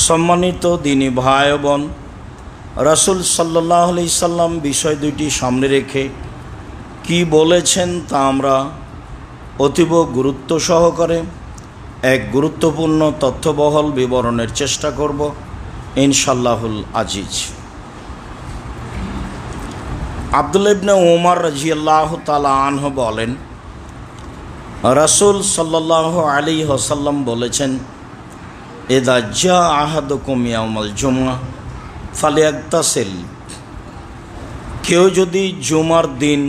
সম্মানিত দিনী ভাই বোন, রাসূল সাল্লাল্লাহু আলাইহি সাল্লাম বিষয় দুইটি সামনে রেখে কি বলেছেন তা আমরা অতীব গুরুত্ব সহকারে এক গুরুত্বপূর্ণ তথ্যবহল বিবরণের চেষ্টা করব ইনশাআল্লাহুল আজিজ। আব্দুল্লাহ ইবনে উমর রাদিয়াল্লাহু তাআলা আনহু বলেন, রাসূল সাল্লাল্লাহু আলাইহি ওয়াসাল্লাম বলেছেন, ইযা জা আহাদুকুম ইয়াউমাল জুমআহ ফালিয়াগতাসিল। কেউ যদি জুমার দিন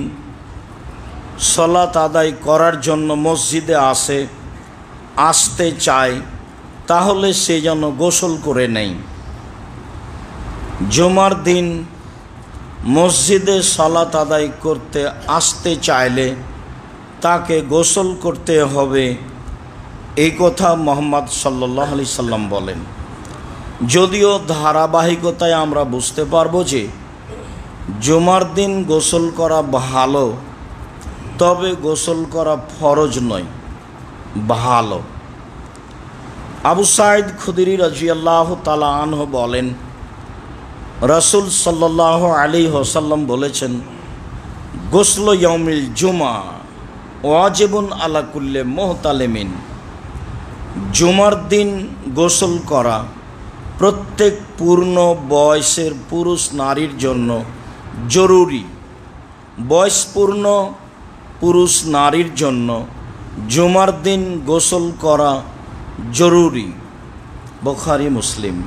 সালাত আদায় করার জন্য মসজিদে আসতে চায় তাহলে সে যেন গোসল করে নেয়। জুমার দিন মসজিদে সালাত আদায় করতে আসতে চাইলে তাকে গোসল করতে হবে, এই কথা মুহাম্মদ সাল্লাল্লাহু আলাইহি সাল্লাম বলেন। যদিও ধারাবাহিকতায় আমরা বুঝতে পারবো যে জুমার দিন গোসল করা ভালো, তবে গোসল করা ফরজ নয়, ভালো। আবু সাঈদ খুদরি রাদিয়াল্লাহু তাআলা আনহু বলেন, রাসূল সাল্লাল্লাহু আলাইহি ওয়াসাল্লাম বলেছেন, গোসল ইয়াউমিল জুমআ ওয়াজিবুন আলা কুল্লি মুহতালিমিন। জুমার দিন গোসল করা প্রত্যেক পূর্ণ বয়সের পুরুষ নারীর জন্য জরুরি। বয়সপূর্ণ পুরুষ নারীর জন্য জুমার দিন গোসল করা জরুরি। বুখারী মুসলিম।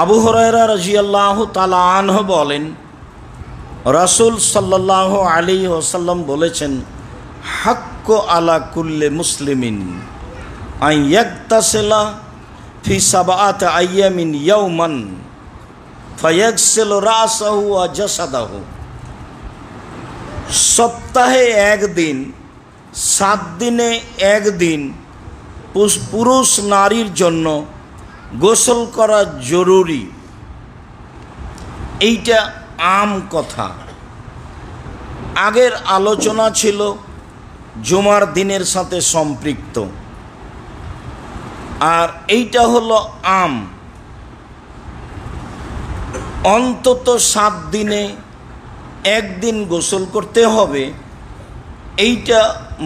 আবু হুরায়রা রাদিয়াল্লাহু তাআলা আনহু বলেন, রাসূল সাল্লাল্লাহু আলাইহি ওয়াসাল্লাম বলেছেন, হাক্কু আলা কুল্লি মুসলিমিন আন ইয়াগতাসিলা ফি সাবআতি আইয়ামিন ইয়াওমান ফায়াগসিলু রাসাহু ওয়া জাসাদাহু। সপ্তাহে একদিন, 7 দিনে একদিন পুরুষ নারীর জন্য গোসল করা জরুরি। এইটা আম কথা। আগের আলোচনা ছিল জুমার দিনের সাথে সম্পৃক্ত, আর এইটা হলো আম। অন্তত 7 দিনে একদিন গোসল করতে হবে, এইটা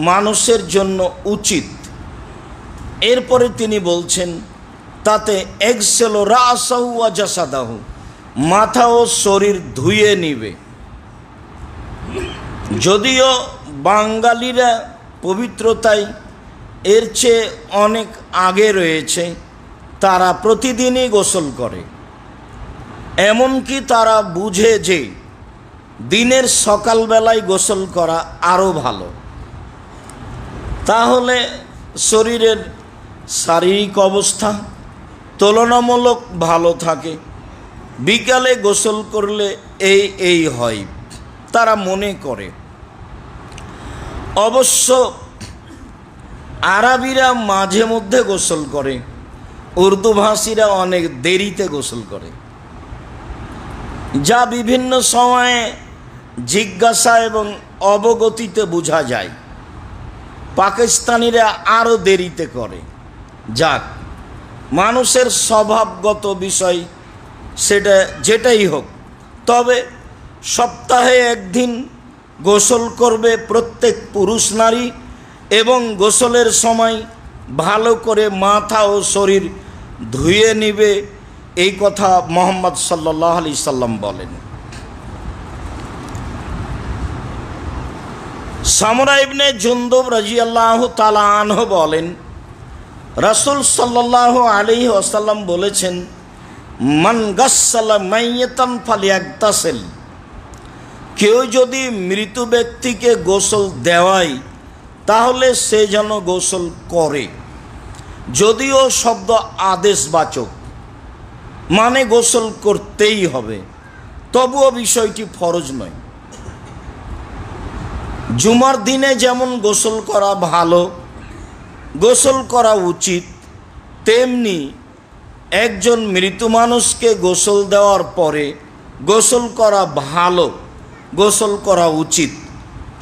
মানুষের জন্য উচিত। এরপরে তিনি বলছেন, তাতে এগসেলো রাসাহু ওয়া জাসাদাহু, মাথা ও শরীর ধুয়ে নিবে। যদিও বাঙালিরা পবিত্রতায় এর চেয়ে অনেক আগে রয়েছে, তারা প্রতিদিনই গোসল করে। এমনকি তারা বুঝে যে দিনের সকালবেলায় গোসল করা আরও ভালো, তাহলে শরীরের শারীরিক অবস্থা তুলনামূলক ভালো থাকে। বিকালে গোসল করলে এই হয় তারা মনে করে। অবশ্য আরবিরা মাঝে মধ্যে গোসল করে, উর্দুভাষীরা অনেক দেরিতে গোসল করে, যা বিভিন্ন সময়ে জিজ্ঞাসা এবং অবগতিতে বোঝা যায়। পাকিস্তানিরা আরও দেরিতে করে। যাক, মানুষের স্বভাবগত বিষয়, সেটা যেটাই হোক, তবে সপ্তাহে একদিন গোসল করবে প্রত্যেক পুরুষ নারী, এবং গোসলের সময় ভালো করে মাথা ও শরীর ধুয়ে নিবে, এই কথা মুহাম্মদ সাল্লাল্লাহু আলাইহি সাল্লাম বলেন। সামরা ইবনে জুনদুব রাদিয়াল্লাহু তাআলা আনহু বলেন, রাসূল সাল্লাল্লাহু আলাইহি ওয়াসাল্লাম বলেছেন, মান গাসসালা মাইয়াতান ফালিয়াগতাসিল। কেউ যদি মৃত ব্যক্তিকে গোসল দেওয়ায় তাহলে সে যেন গোসল করে। যদিও শব্দ আদেশবাচক, মানে গোসল করতেই হবে, তবুও বিষয়টি ফরজ নয়। জুমার দিনে যেমন গোসল করা ভালো, গোসল করা উচিত, তেমনি একজন মৃত মানুষকে গোসল দেওয়ার পরে গোসল করা ভালো, গোসল করা উচিত।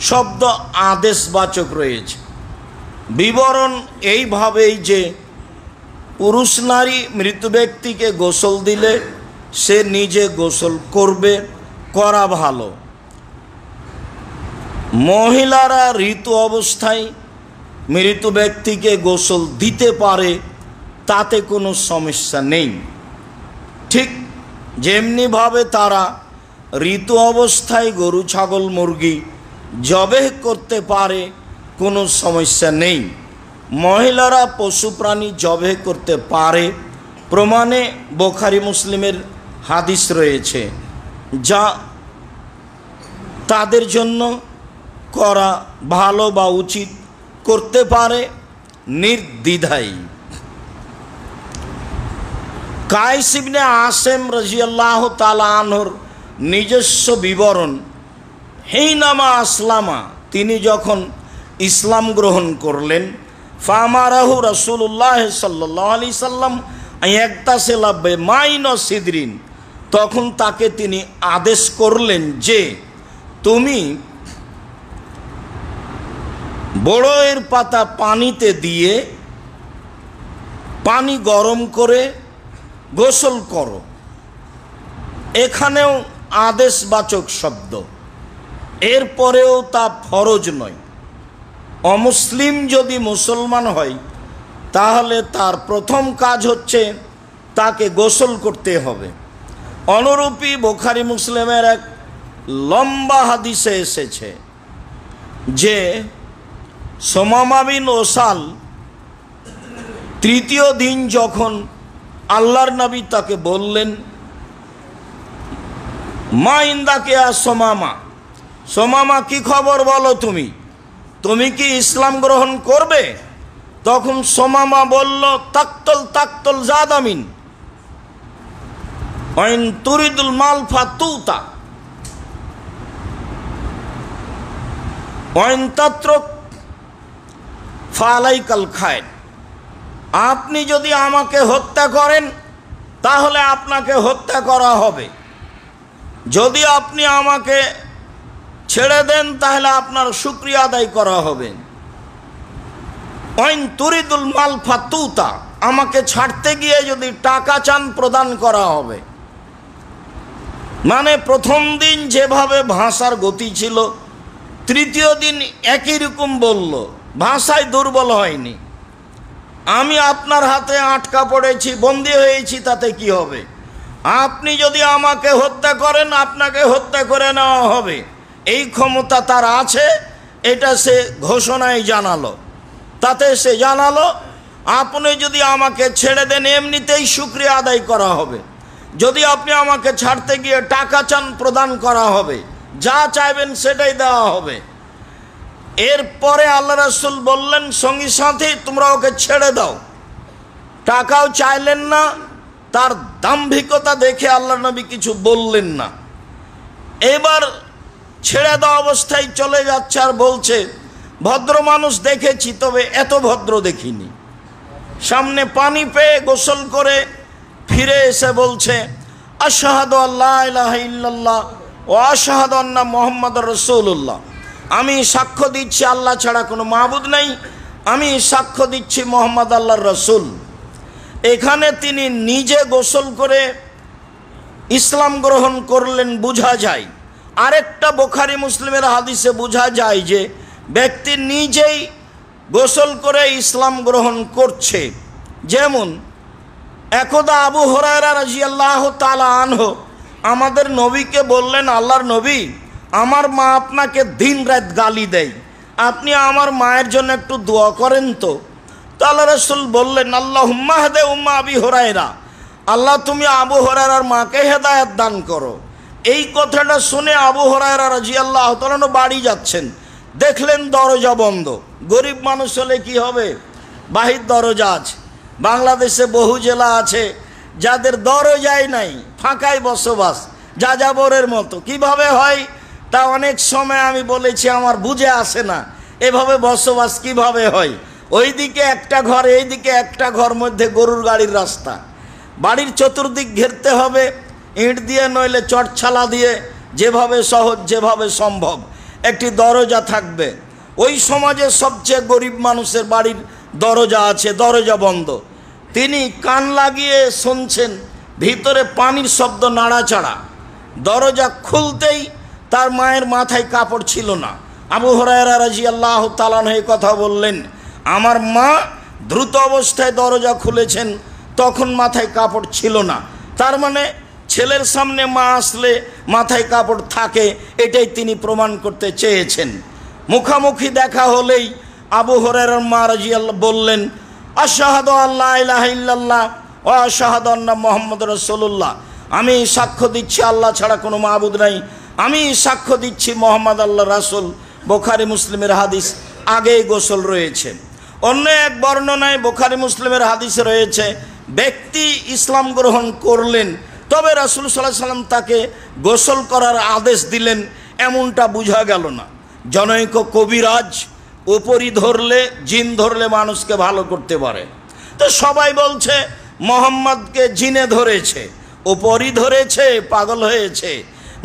শব্দ আদেশবাচক রয়েছে। বিবরণ এইভাবেই যে পুরুষ নারী মৃত ব্যক্তিকে গোসল দিলে সে নিজে গোসল করবে, করা ভালো। মহিলারা ঋতু অবস্থায় মৃত ব্যক্তিকে গোসল দিতে পারে, তাতে কোনো সমস্যা নেই। ঠিক যেমনিভাবে তারা ঋতু অবস্থায় গরু ছাগল মুরগি জবেহ করতে পারে, কোনো সমস্যা নেই। মহিলারা পশু প্রাণী জবেহ করতে পারে, প্রমাণে বুখারী মুসলিমের হাদিস রয়েছে, যা তাদের জন্য করা ভালো বা উচিত, করতে পারে নির্দ্বিধায়। কায়েস ইবনে আসেম রাদিয়াল্লাহু তাআলা আনহুর নিজস্ব বিবরণ, হিনামা আসলামা, তিনি যখন ইসলাম গ্রহণ করলেন, ফামারাহু রাসূলুল্লাহ সাল্লাল্লাহু আলাইহি সাল্লাম ইয়াগতাসিলা বিমাইন সিদরিন, তখন তাকে তিনি আদেশ করলেন যে তুমি বড়য়ের পাতা পানিতে দিয়ে পানি গরম করে গোসল করো। এখানেও আদেশবাচক শব্দ, এরপরেও তা ফরজ নয়। অমুসলিম যদি মুসলমান হয় তাহলে তার প্রথম কাজ হচ্ছে তাকে গোসল করতে হবে। অনুরূপী বুখারী মুসলিমের এক লম্বা হাদিসে এসেছে যে সুমামা বিন ওসাল তৃতীয় দিন যখন আল্লাহর নবী তাকে বললেন, মা ইন্দাকে আর সোমামা, সোমামা কি খবর বলো, তুমি কি ইসলাম গ্রহণ করবে? তখন সোমামা বলল, তাকতল তাকতল জাদামিন ওয়াইন তুরিদুল মাল ফাতুতা ওয়াইন তাত্রক ফালাইকাল খায়। আপনি যদি আমাকে হত্যা করেন তাহলে আপনাকে হত্যা করা হবে, যদি আপনি আমাকে ছেড়ে দেন তাহলে আপনার শুকরিয়া আদায় করা হবে। ওয়াইন তুরিদুল মাল ফাতুতা, আমাকে ছাড়তে গিয়ে যদি টাকা চান প্রদান করা হবে। মানে প্রথম দিন যেভাবে ভাষার গতি ছিল, তৃতীয় দিন একই রকম বলল, ভাষায় দুর্বল হয়নি। আমি আপনার হাতে আটকা পড়েছি, বন্দী হয়েছি, তাতে কি হবে? আপনি যদি আমাকে হত্যা করেন আপনাকে হত্যা করে নেওয়া হবে, এই ক্ষমতা তার আছে, এটা সে ঘোষণায় জানালো। তাতে সে জানালো আপনি যদি আমাকে ছেড়ে দেন এমনিতেই শুকরিয়া আদায় করা হবে, যদি আপনি আমাকে ছাড়তে গিয়ে টাকা চান প্রদান করা হবে, যা চাইবেন সেটাই দেওয়া হবে। এরপরে আল্লাহ রাসূল বললেন সঙ্গী সাথী তোমরা ওকে ছেড়ে দাও। টাকাও চাইলেন না, তার দাম্ভিকতা দেখে আল্লাহ নবী কিছু বললেন না। এবার ছেড়ে দেওয়া অবস্থায় চলে যাচ্ছে আর বলছে, ভদ্র মানুষ দেখেছি তবে এত ভদ্র দেখিনি। সামনে পানি পেয়ে গোসল করে ফিরে এসে বলছে, আশহাদু আল্লা ইলাহা ইল্লাল্লাহ ওয়া আশহাদু আন্না মুহাম্মাদুর রাসূলুল্লাহ, আমি সাক্ষ্য দিচ্ছি আল্লাহ ছাড়া কোনো মাবুদ নাই, আমি সাক্ষ্য দিচ্ছি মুহাম্মদ আল্লাহর রাসূল। এখানে তিনি নিজে গোসল করে ইসলাম গ্রহণ করলেন বোঝা যায়। আরেকটা বুখারী মুসলিমের হাদিসে বোঝা যায় যে ব্যক্তি নিজেই গোসল করে ইসলাম গ্রহণ করছে। যেমন একদা আবু হুরায়রা রাদিয়াল্লাহু তাআলা আনহু আমাদের নবীকে বললেন, আল্লাহর নবী, আমার মা আপনাকে দিন রাত গালি দেয়, আপনি আমার মায়ের জন্য একটু দোয়া করেন তো। আল্লাহ রাসূল বললেন, আল্লাহুম্মা হাদে উম্মা আবি হুরায়রা, আল্লাহ তুমি আবু হুরায়রার মাকে হেদায়েত দান করো। এই কথাটা শুনে আবু হুরায়রা রাদিয়াল্লাহু তাআলা বাড়ি যাচ্ছেন, দেখলেন দরজা বন্ধ। গরিব মানুষ হলে কি হবে, বাহির দরজা আছে। বাংলাদেশে বহু জেলা আছে যাদের দরজাই নাই, ফাঁকায় বসবাস, যাযাবরের মতো। কিভাবে হয় তা অনেক সময় আমি বলেছি, আমার বুঝে আসে না এভাবে বসবাস কিভাবে হয়। ওইদিকে একটা ঘর, এইদিকে একটা ঘর, মধ্যে গরুর গাড়ির রাস্তা। বাড়ির চতুর্দিক ঘেরতে হবে ইট দিয়ে, নইলে চটছালা দিয়ে, যেভাবে সহজ যেভাবে সম্ভব একটি দরজা থাকবে। ওই সমাজে সবচেয়ে গরিব মানুষের বাড়ির দরজা আছে, দরজা বন্ধ, তিনি কান লাগিয়ে শুনছেন ভিতরে পানির শব্দ, নাড়াচাড়া। দরজা খুলতেই তার মায়ের মাথায় কাপড় ছিল না। আবু হুরায়রা রাদিয়াল্লাহু তাআলা আনহু কথা বললেন, আমার মা দ্রুত অবস্থায় দরজা খুলেছেন, তখন মাথায় কাপড় ছিল না। তার মানে ছেলের সামনে মা আসলে মাথায় কাপড় থাকে, এটাই তিনি প্রমাণ করতে চেয়েছেন। মুখামুখি দেখা হলেই আবু হুরায়রার মা রাদিয়াল্লাহু বললেন, আশহাদু আল্লা ইলাহা ইল্লাল্লাহ ওয়া আশহাদু আন্না মুহাম্মাদুর রাসূলুল্লাহ, আমি সাক্ষ্য দিচ্ছি আল্লাহ ছাড়া কোনো মাবুদ নাই, আমি সাক্ষ্য দিচ্ছি মোহাম্মদ আল্লাহ রাসূল। বুখারী মুসলিমের হাদিস, আগেই গোসল রয়েছে। অন্য এক বর্ণনায় বুখারী মুসলিমের হাদিসে রয়েছে, ব্যক্তি ইসলাম গ্রহণ করলেন, তবে রাসূল সাল্লাল্লাহু আলাইহি সাল্লাম তাকে গোসল করার আদেশ দিলেন, এমনটা বোঝা গেল না। জনৈক কবিরাজ উপরি ধরলে, জিন ধরলে মানুষকে ভালো করতে পারে। তো সবাই বলছে মোহাম্মদকে জিনে ধরেছে, উপরি ধরেছে, পাগল হয়েছে।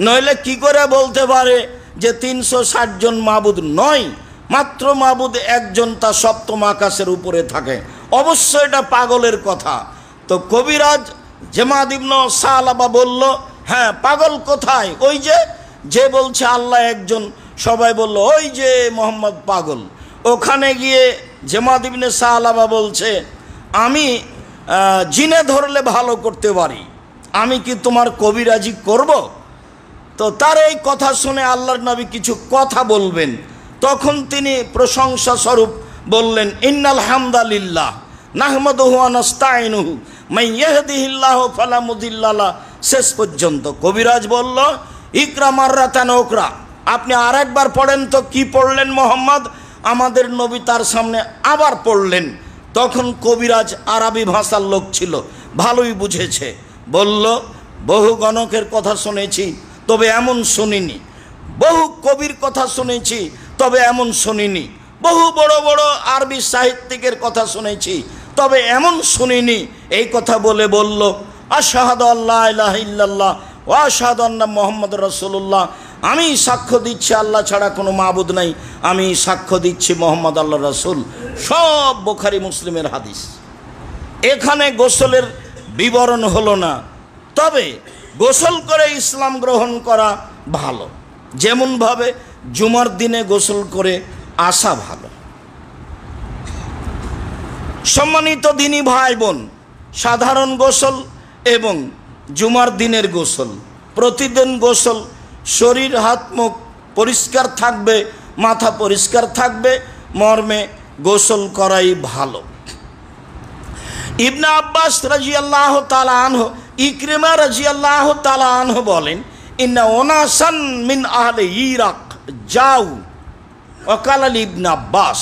নইলে কি করে বলতে পারে যে 360 জন মাবুদ নয়, মাত্র মাবুদ একজন, তা সপ্তম আকাশের উপরে থাকে? অবশ্যই এটা পাগলের কথা। তো কবিরাজ জামাদ ইবনে সালাবা বলল, হ্যাঁ পাগল কোথায়? ওই যে বলছে আল্লাহ একজন। সবাই বলল, ওই যে মোহাম্মদ পাগল। ওখানে গিয়ে জামাদ ইবনে সালাবা বলছে, আমি জিনে ধরলে ভালো করতে পারি, আমি কি তোমার কবিরাজি করব? তো তার এই কথা শুনে আল্লাহর নবী কিছু কথা বলবেন, তখন তিনি প্রশংসা স্বরূপ বললেন, ইন্নাল হামদালিল্লাহ নাহমাদুহু ওয়া নাস্তাইনুহু মান ইয়াহদিহিল্লাহু ফালা মুদিল্লা লাহু, শেষ পর্যন্ত। কবিরাজ বলল, ইকরা মাররাতান উকরা, আপনি আরেকবার পড়েন তো। কি পড়লেন মোহাম্মদ? আমাদের নবী তার সামনে আবার পড়লেন। তখন কবিরাজ আরবি ভাষার লোক ছিল, ভালোই বুঝেছে। বলল, বহু গণকের কথা শুনেছি, তবে এমন শুনিনি। বহু কবির কথা শুনেছি, তবে এমন শুনিনি। বহু বড় বড় আরবি সাহিত্যিকের কথা শুনেছি, তবে এমন শুনিনি। এই কথা বলে বলল, আশহাদু আল্লা ইলাহা ইল্লাল্লাহ ওয়া আশহাদু আন্না মুহাম্মাদুর রাসূলুল্লাহ, আমি সাক্ষ্য দিচ্ছি আল্লাহ ছাড়া কোনো মাবুদ নাই, আমি সাক্ষ্য দিচ্ছি মোহাম্মদ আল্লাহ রাসূল। সব বুখারী মুসলিমের হাদিস। এখানে গোসলের বিবরণ হলো না, তবে গোসল করে ইসলাম গ্রহণ করা ভালো, যেমনভাবে জুমার দিনে গোসল করে আসা ভালো। সম্মানিত দিনী ভাই বোন, সাধারণ গোসল এবং জুমার দিনের গোসল, প্রতিদিন গোসল, শরীর হাত মুখ পরিষ্কার থাকবে, মাথা পরিষ্কার থাকবে, মর্মে গোসল করাই ভালো। ইবনে আব্বাস রাদিয়াল্লাহু তাআলা আনহু, ইকরিমা রাদিয়াল্লাহু তাআলা আনহু বলেন, ইন্না উনাসান মিন আহলি ইরাক যাও ওয়াকাল ইবনে আব্বাস,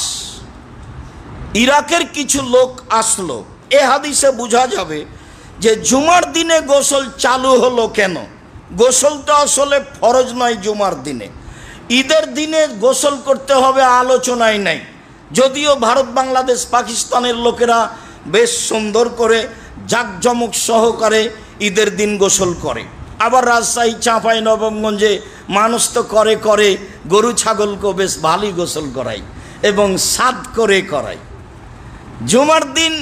ইরাকের কিছু লোক আসলো। এ হাদিসে বোঝা যাবে যে জুমার দিনে গোসল চালু হলো কেন। গোসলটা আসলে ফরজ নয় জুমার দিনে, ঈদের দিনে গোসল করতে হবে আলোচনাই নাই। যদিও ভারত, বাংলাদেশ, পাকিস্তানের লোকেরা বেশ সুন্দর করে জাঁকজমক সহকারে ঈদের দিন গোসল করে। আবার রাজশাহী, চাঁপাই নবাবগঞ্জে মানুষ তো করে গরু ছাগলকেও বেশ ভালোই গোসল করায় এবং সাদ করে করায়। জুমার দিন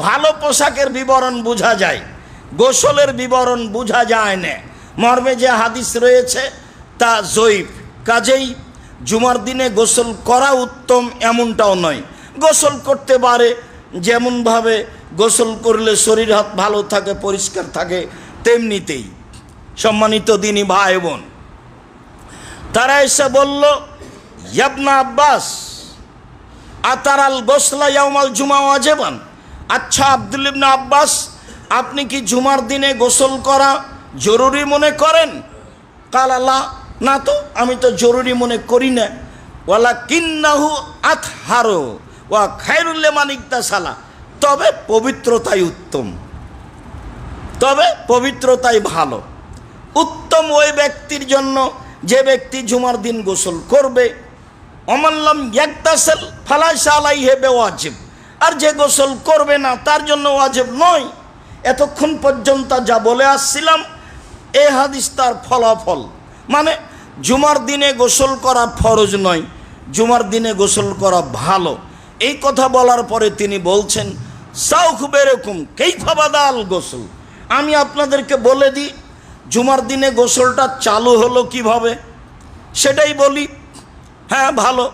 ভালো পোশাকের বিবরণ বোঝা যায়, গোসলের বিবরণ বোঝা যায় না। মর্মে যে হাদিস রয়েছে তা জয়ীফ, কাজেই জুমার দিনে গোসল করা উত্তম এমনটাও নয়। গোসল করতে পারে, যেমনভাবে গোসল করলে শরীর হাত ভালো থাকে, পরিষ্কার থাকে, তেমনিতেই। সম্মানিত দিনী ভাই বোন, তারা এসে বলল, ইবনে আব্বাস আতারাল গোসলা ইয়াউমাল জুমা ওয়াজিবান, আচ্ছা আব্দুল ইবনে আব্বাস, আপনি কি জুমার দিনে গোসল করা জরুরি মনে করেন? কাল আল্লাহ, না তো, আমি তো জরুরি মনে করি না। ওয়ালাকিন্নাহু আতহারু ওয়া খায়রুল লিমান ইগতাসালা, তবে পবিত্রতাই উত্তম, তবে পবিত্রতাই ভালো। উত্তম ওই ব্যক্তির জন্য যে ব্যক্তি জুমার দিন গোসল করবে। অমাল্লাম ইয়াগতাসিল ফালাইসা আলাইহি বিওয়াজিব, আর যে গোসল করবে না তার জন্য ওয়াজিব নয়। এতক্ষণ পর্যন্ত যা বলে আসছিলাম এ হাদিস তার ফলাফল, মানে জুমার দিনে গোসল করা ফরজ নয়, জুমার দিনে গোসল করা ভালো। এই কথা বলার পরে তিনি বলছেন সাউখ বেরকম কাইফা বাদাল গোসল। আমি আপনাদেরকে বলে দিই জুমার দিনে গোসলটা চালু হলো কিভাবে, সেটাই বলি। হ্যাঁ, ভালো।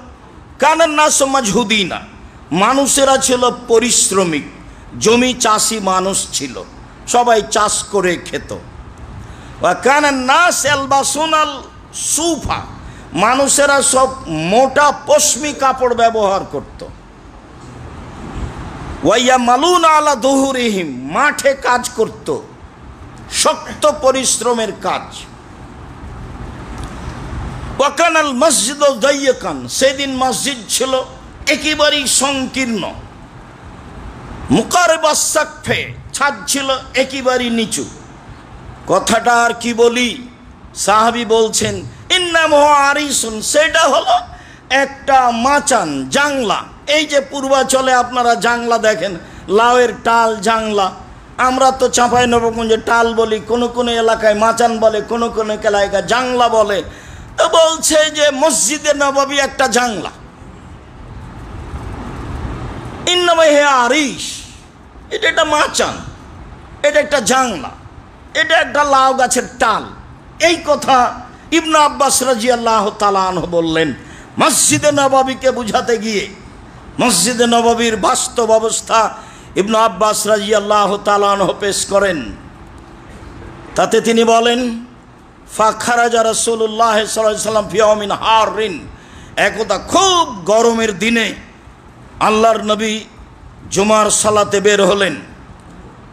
কানের না সমাজ হুদিনা, মানুষেরা ছিল পরিশ্রমিক, জমি চাষি মানুষ ছিল, সবাই চাষ করে খেত। কানের না সেলবাসুনাল সুফা, মানুষেরা সব মোটা পশমি কাপড় ব্যবহার করত। ওয়াইয়া মালুন আলা দুহুরিহিম, মাঠে কাজ করত, শক্ত পরিশ্রমের কাজ। ওয়াকানাল মসজিদ দাইয়াকান, সেদিন মসজিদ ছিল একেবারেই সংকীর্ণ। মুকারবাস সাকফে, ছাদ ছিল একেবারেই নিচু। কথাটা আর কি বলি, সাহাবী বলছেন ইন্নামহু আরিসুন, সেটা হলো একটা মাচান, জাংলা। এই যে পূর্বাচলে আপনারা জাংলা দেখেন, লাউয়ের টাল জাংলা, আমরা তো চাঁপাইনবাবগঞ্জে টাল বলি, কোনো কোনো এলাকায় মাচান বলে, কোনো কোনো এলাকায় জাংলা বলে। তো বলছে যে মসজিদে নববী একটা জাংলা। ইন্নামা হে আরিস, এটা একটা মাচান, এটা একটা জাংলা, এটা একটা লাউ গাছের টাল। এই কথা ইবনে আব্বাস রাদিয়াল্লাহু তাআলা আনহু বললেন মসজিদে নববীকে বুঝাতে গিয়ে। মসজিদে নববীর বাস্তব অবস্থা ইবনে আব্বাস রাদিয়াল্লাহু তাআলা আনহু পেশ করেন। তাতে তিনি বলেন ফাখারাজা রাসূলুল্লাহ সাল্লাল্লাহু আলাইহি ওয়াসাল্লাম ফি ইয়াউমিন হারিন, একদা খুব গরমের দিনে আল্লাহর নবী জুমার সালাতে বের হলেন।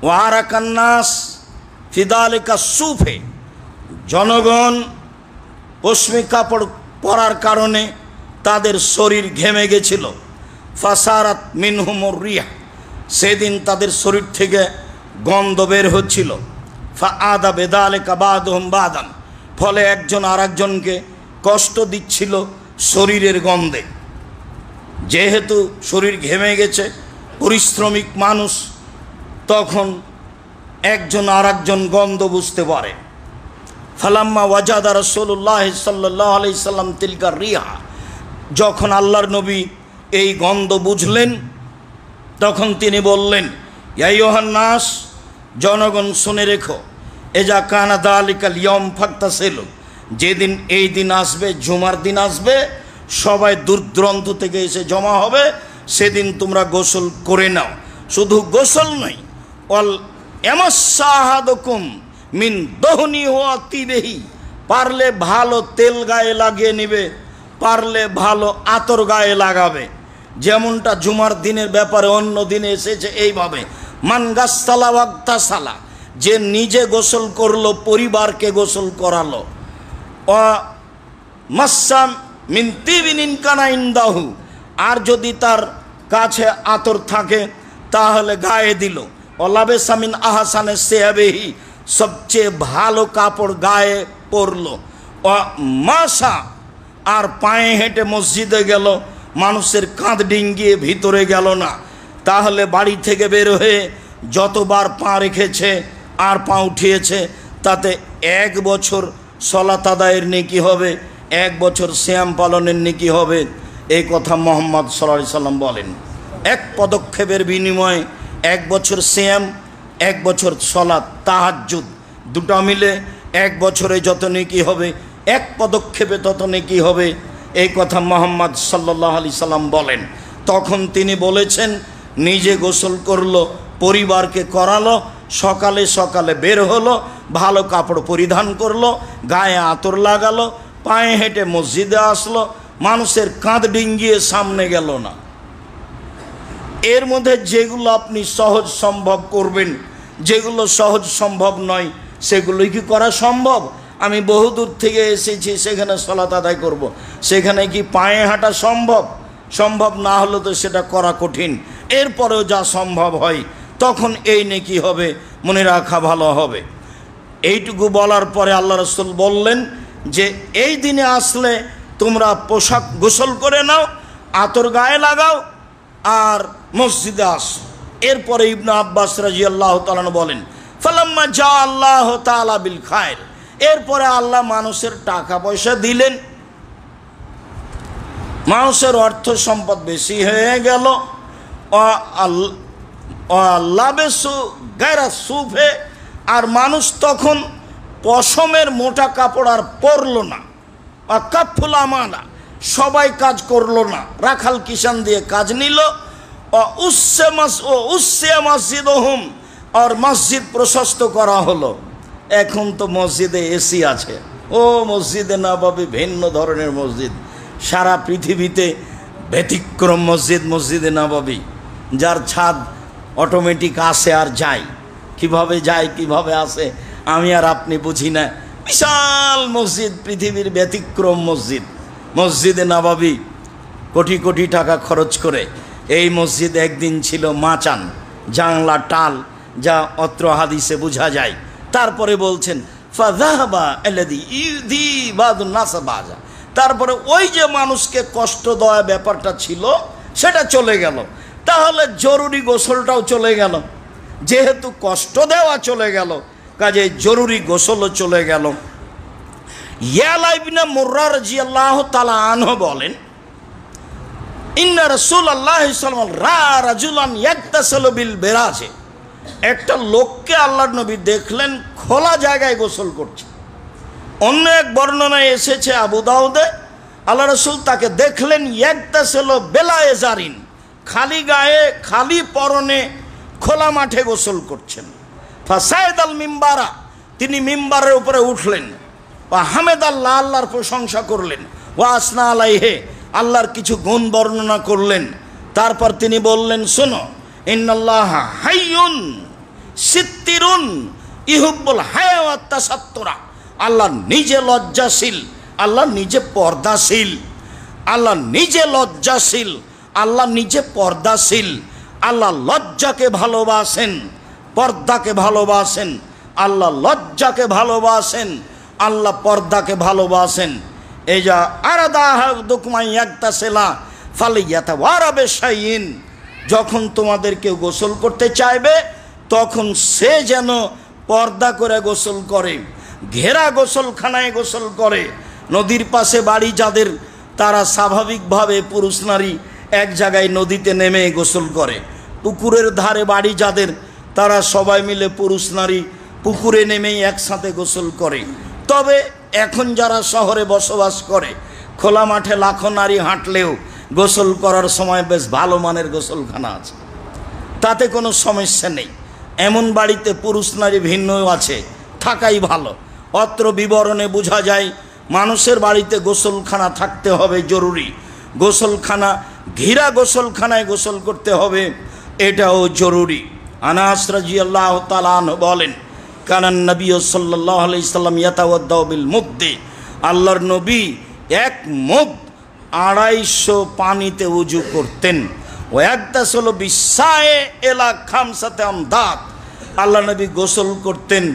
ওয়ারাকান নাস ফি যালিকা সুফে, জনগণ পশমি কাপড় পরার কারণে তাদের শরীর ঘেমে গেছিল। ফাসারাত মিনহুমুর রিহ, সেদিন তাদের শরীর থেকে গন্ধ বের হচ্ছিল। ফাআদা বিযালিকা বাদুহুম বাদান, ফলে একজন আরেকজনকে কষ্ট দিচ্ছিল শরীরের গন্ধে। যেহেতু শরীর ঘেমে গেছে, পরিশ্রমিক মানুষ, তখন একজন আরেকজন গন্ধ বুঝতে পারে। ফালাম্মা ওয়াজাদা রাসূলুল্লাহ সাল্লাল্লাহু আলাইহি সাল্লাম তিলকা রিহা, যখন আল্লাহর নবী এই গন্ধ বুঝলেন তখন তিনি বললেন ইয়া আইয়ুহান নাস, জনগণ শুনে রেখো, এজা কানা যালিকাল ইয়াউম ফাগতাসিলু, যেদিন এই দিন আসবে, জুমার দিন আসবে, সবাই দূর দূরান্ত থেকে এসে জমা হবে, সেদিন তোমরা গোসল করে নাও। শুধু গোসল নয়, ওয়াল ইয়ামাসসাহাদুকুম মিন দহনি ওয়া তিবিহি, পারলে ভালো তেল গায়ে লাগিয়ে নেবে, পারলে ভালো আতর গায়ে লাগাবে। যেমনটা জুমার দিনের ব্যাপারে অন্য দিনে এসেছে এইভাবে, মান গাসসালা ওয়াগতাসালা, যে নিজে গোসল করলো, পরিবারকে গোসল করালো। ও মাসসাম মিন তিবিনিন কানা ইনদাহু, আর যদি তার কাছে আতর থাকে তাহলে গায়ে দিল। ওলাবেসা মিন আহসানে সিয়াবিহি, সবচেয়ে ভালো কাপড় গায়ে পরলো। ও মাসা, আর পায়ে হেঁটে মসজিদে গেল, মানুষের কাঁধ ডিঙ্গিয়ে ভিতরে গেল না। তাহলে বাড়ি থেকে বের হয়ে যতবার পা রেখেছে আর পা উঠিয়েছে, তাতে 1 বছর সলাত আদায়ের নেকি হবে, 1 বছর সিয়াম পালনের নেকি হবে। এই কথা মুহাম্মদ সাল্লাল্লাহু আলাইহি সাল্লাম বলেন। এক পদক্ষেপের বিনিময়ে 1 বছর সিয়াম, 1 বছর সলাত তাহাজ্জুদ, দুটো মিলে 1 বছরে যত নেকি হবে, 1 পদক্ষেপে তত নেকি হবে। এই কথা মুহাম্মদ সাল্লাল্লাহু আলাইহি সাল্লাম বলেন। তখন তিনি বলেছেন নিজে গোসল করলো, পরিবারকে করালো, সকালে সকালে বের হলো, ভালো কাপড় পরিধান করলো, গায়ে আতর লাগালো, পায়ে হেঁটে মসজিদে আসলো, মানুষের কাঁধ ডিঙ্গিয়ে সামনে গেল না। এর মধ্যে যেগুলো আপনি সহজ সম্ভব করবেন, যেগুলো সহজ সম্ভব নয় সেগুলোই কি করা সম্ভব? আমি বহুদূর থেকে এসেছি, সেখানে সালাত আদায় করব, সেখানে কি পায়ে হাঁটা সম্ভব? সম্ভব না হলে তো সেটা করা কঠিন। এরপরেও যা সম্ভব হয় তখন এই নেকি হবে, মনে রাখা ভালো হবে। এইটুকু বলার পরে আল্লাহ রাসূল বললেন যে এই দিনে আসলে তোমরা পোশাক গোসল করে নাও, আতর গায়ে লাগাও, আর মসজিদে আসো। এরপরে ইবনে আব্বাস রাদিয়াল্লাহু তাআলা বলেন ফালাম্মা জা আল্লাহু তাআলা বিল খায়র, এরপরে আল্লাহ মানুষের টাকা পয়সা দিলেন। মানুষের অর্থ সম্পদ বেশি হয়ে গেল, লাবেসু গায়রা সুফে, আর মানুষ তখন পশমের মোটা কাপড় আর পরল না, কাফুল আমানা, সবাই কাজ করলো না, রাখাল কিষান দিয়ে কাজ নিল, উসে মসজিদ ওহুম, আর মসজিদ প্রশস্ত করা হলো। এখন তো মসজিদে এসি আছে, ও মসজিদে নববী ভিন্ন ধরনের মসজিদ, সারা পৃথিবীতে ব্যতিক্রম মসজিদ মসজিদে নববী, যার ছাদ অটোমেটিক আসে আর যায়, কিভাবে যায় কিভাবে আসে আমি আর আপনি বুঝি না। বিশাল মসজিদ, পৃথিবীর ব্যতিক্রম মসজিদ মসজিদে নববী, কোটি কোটি টাকা খরচ করে এই মসজিদ একদিন ছিল মাচান, জাংলা টাল, যা অত্র হাদিসে বোঝা যায়। তারপরে বলছেন ফাযাহাবা আল্লাযী ইউযিবাদুন নাস বাজা, তারপরে ওই যে মানুষকে কষ্ট দেওয়া ব্যাপারটা ছিল সেটা চলে গেল। তাহলে জরুরি গোসলটাও চলে গেল, যেহেতু কষ্ট দেওয়া চলে গেল কাজে জরুরি গোসলও চলে গেল। ইয়ালা ইবনে মুররা রাদিয়াল্লাহু তাআলা আনহু বলেন, ইন্না রাসূলুল্লাহ সাল্লাল্লাহু আলাইহি ওয়াসাল্লাম রা রাজুলান ইয়াগতাসিলু বিল বিরাজে, একটা লোককে আল্লাহর নবী দেখলেন খোলা জায়গায় গোসল করছে। অন্য এক বর্ণনায় এসেছে আবু দাউদে, আল্লাহ রাসূল তাকে দেখলেন ইয়াগতাসিলু বিলা ইজারিন, খালি গায়ে খালি পরনে খোলা মাঠে গোসল করছেন। ফাসাইদাল মিম্বারা, তিনি মিম্বারের উপরে উঠলেন, বা হামেদাল্লাহ, আল্লাহর প্রশংসা করলেন, ওয়া আসনা আলাইহে, আল্লাহর কিছু গুণ বর্ণনা করলেন। তারপর তিনি বললেন, শোনো, ইন্নাল্লাহা হাইয়ুন সিত্তিরুন ইহুব্বুল হায়া ওয়াত তাসাত্তুরা, আল্লাহ নিজে লজ্জাশীল, আল্লাহ নিজে পর্দাশীল, আল্লাহ নিজে লজ্জাশীল, আল্লাহ নিজে পর্দাশীল। আল্লাহ লজ্জাকে ভালোবাসেন, পর্দাকে ভালোবাসেন, আল্লাহ লজ্জাকে ভালোবাসেন, আল্লাহ পর্দাকে ভালোবাসেন। এই যা আরাদাহুকুমাই ইয়াগতাসিলা ফালিয়াতাওয়ারা বিশাইইন, যখন তোমাদের কেউ গোসল করতে চাইবে তখন সে যেন পর্দা করে গোসল করে, ঘেরা গোসলখানায় গোসল করে। নদীর পাশে বাড়ি যাদের, তারা স্বাভাবিকভাবে পুরুষ নারী এক জায়গায় নদীতে নেমে গোসল করে। পুকুরের ধারে বাড়ি যাদের, তারা সবাই মিলে পুরুষ নারী পুকুরে নেমেই একসাথে গোসল করে। তবে এখন যারা শহরে বসবাস করে, খোলা মাঠে লাখো নারী হাঁটলেও গোসল করার সময় বেশ ভালো মানের গোসলখানা আছে, তাতে কোনো সমস্যা নেই। এমন বাড়িতে পুরুষ নারী ভিন্ন আছে, থাকাই ভালো। অত্র বিবরণে বোঝা যায় মানুষের বাড়িতে গোসলখানা থাকতে হবে জরুরি, গোসলখানা ঘিরা গোসলখানায় গোসল করতে হবে, এটাও জরুরি। আনাস রাদিয়াল্লাহু তাআলা আনহু বলেন, কানান নবী সাল্লাল্লাহু আলাইহি সাল্লাম ইয়াতাওয়াদ্দাউ বিল মুদ্দি, আল্লাহর নবী এক মুদ 250 পানিতে উজু করতেন। ওয়াগতাসিলু বিসায়ে ইলা খামসাতি আমদাদ, আল্লাহ নবী গোসল করতেন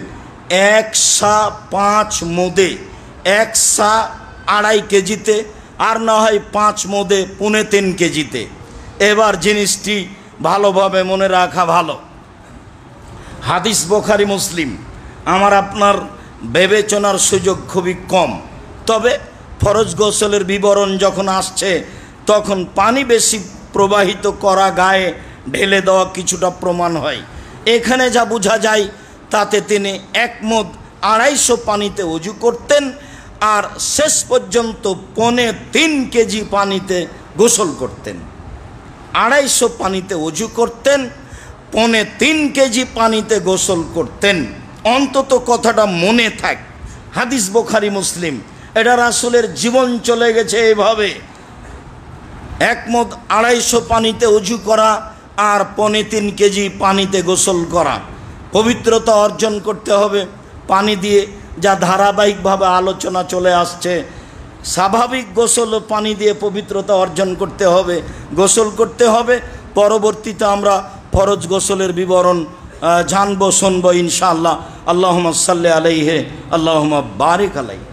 1/5 মুদে, 1/2.5 কেজিতে, আর না হয় 5 মুদে 3.5 কেজিতে। এবার জিনিসটি ভালোভাবে মনে রাখা ভালো। হাদিস বুখারী মুসলিম, আমার আপনার বিবেচনার সুযোগ খুবই কম, তবে ফরজ গোসলের বিবরণ যখন আসছে তখন পানি বেশি প্রবাহিত করা, গায়ে ঢেলে দেওয়া কিছুটা প্রমাণ হয়। এখানে যা বোঝা যায় তাতে তিনি 1 মুদ 250 পানিতে উজু করতেন, আর শেষ পর্যন্ত 3.25 কেজি পানিতে গোসল করতেন। 250 পানিতে উজু করতেন, 3.25 কেজি পানিতে গোসল করতেন। অন্তত কথাটা মনে থাক, হাদিস বুখারী মুসলিম, এটা রাসূলের জীবন চলে গেছে এইভাবে। 1 মুদ 250 পানিতে উজু করা আর 3.25 কেজি পানিতে গোসল করা। পবিত্রতা অর্জন করতে হবে পানি দিয়ে, যা ধারাবাহিকভাবে আলোচনা চলে আসছে। স্বাভাবিক গোসল পানি দিয়ে পবিত্রতা অর্জন করতে হবে, গোসল করতে হবে। পরবর্তীতে আমরা ফরজ গোসলের বিবরণ জানবো, শুনবো ইনশাআল্লাহ। আল্লাহুম্মা সাল্লি আলাইহি, আল্লাহুম্মা বারিক আলাইহি।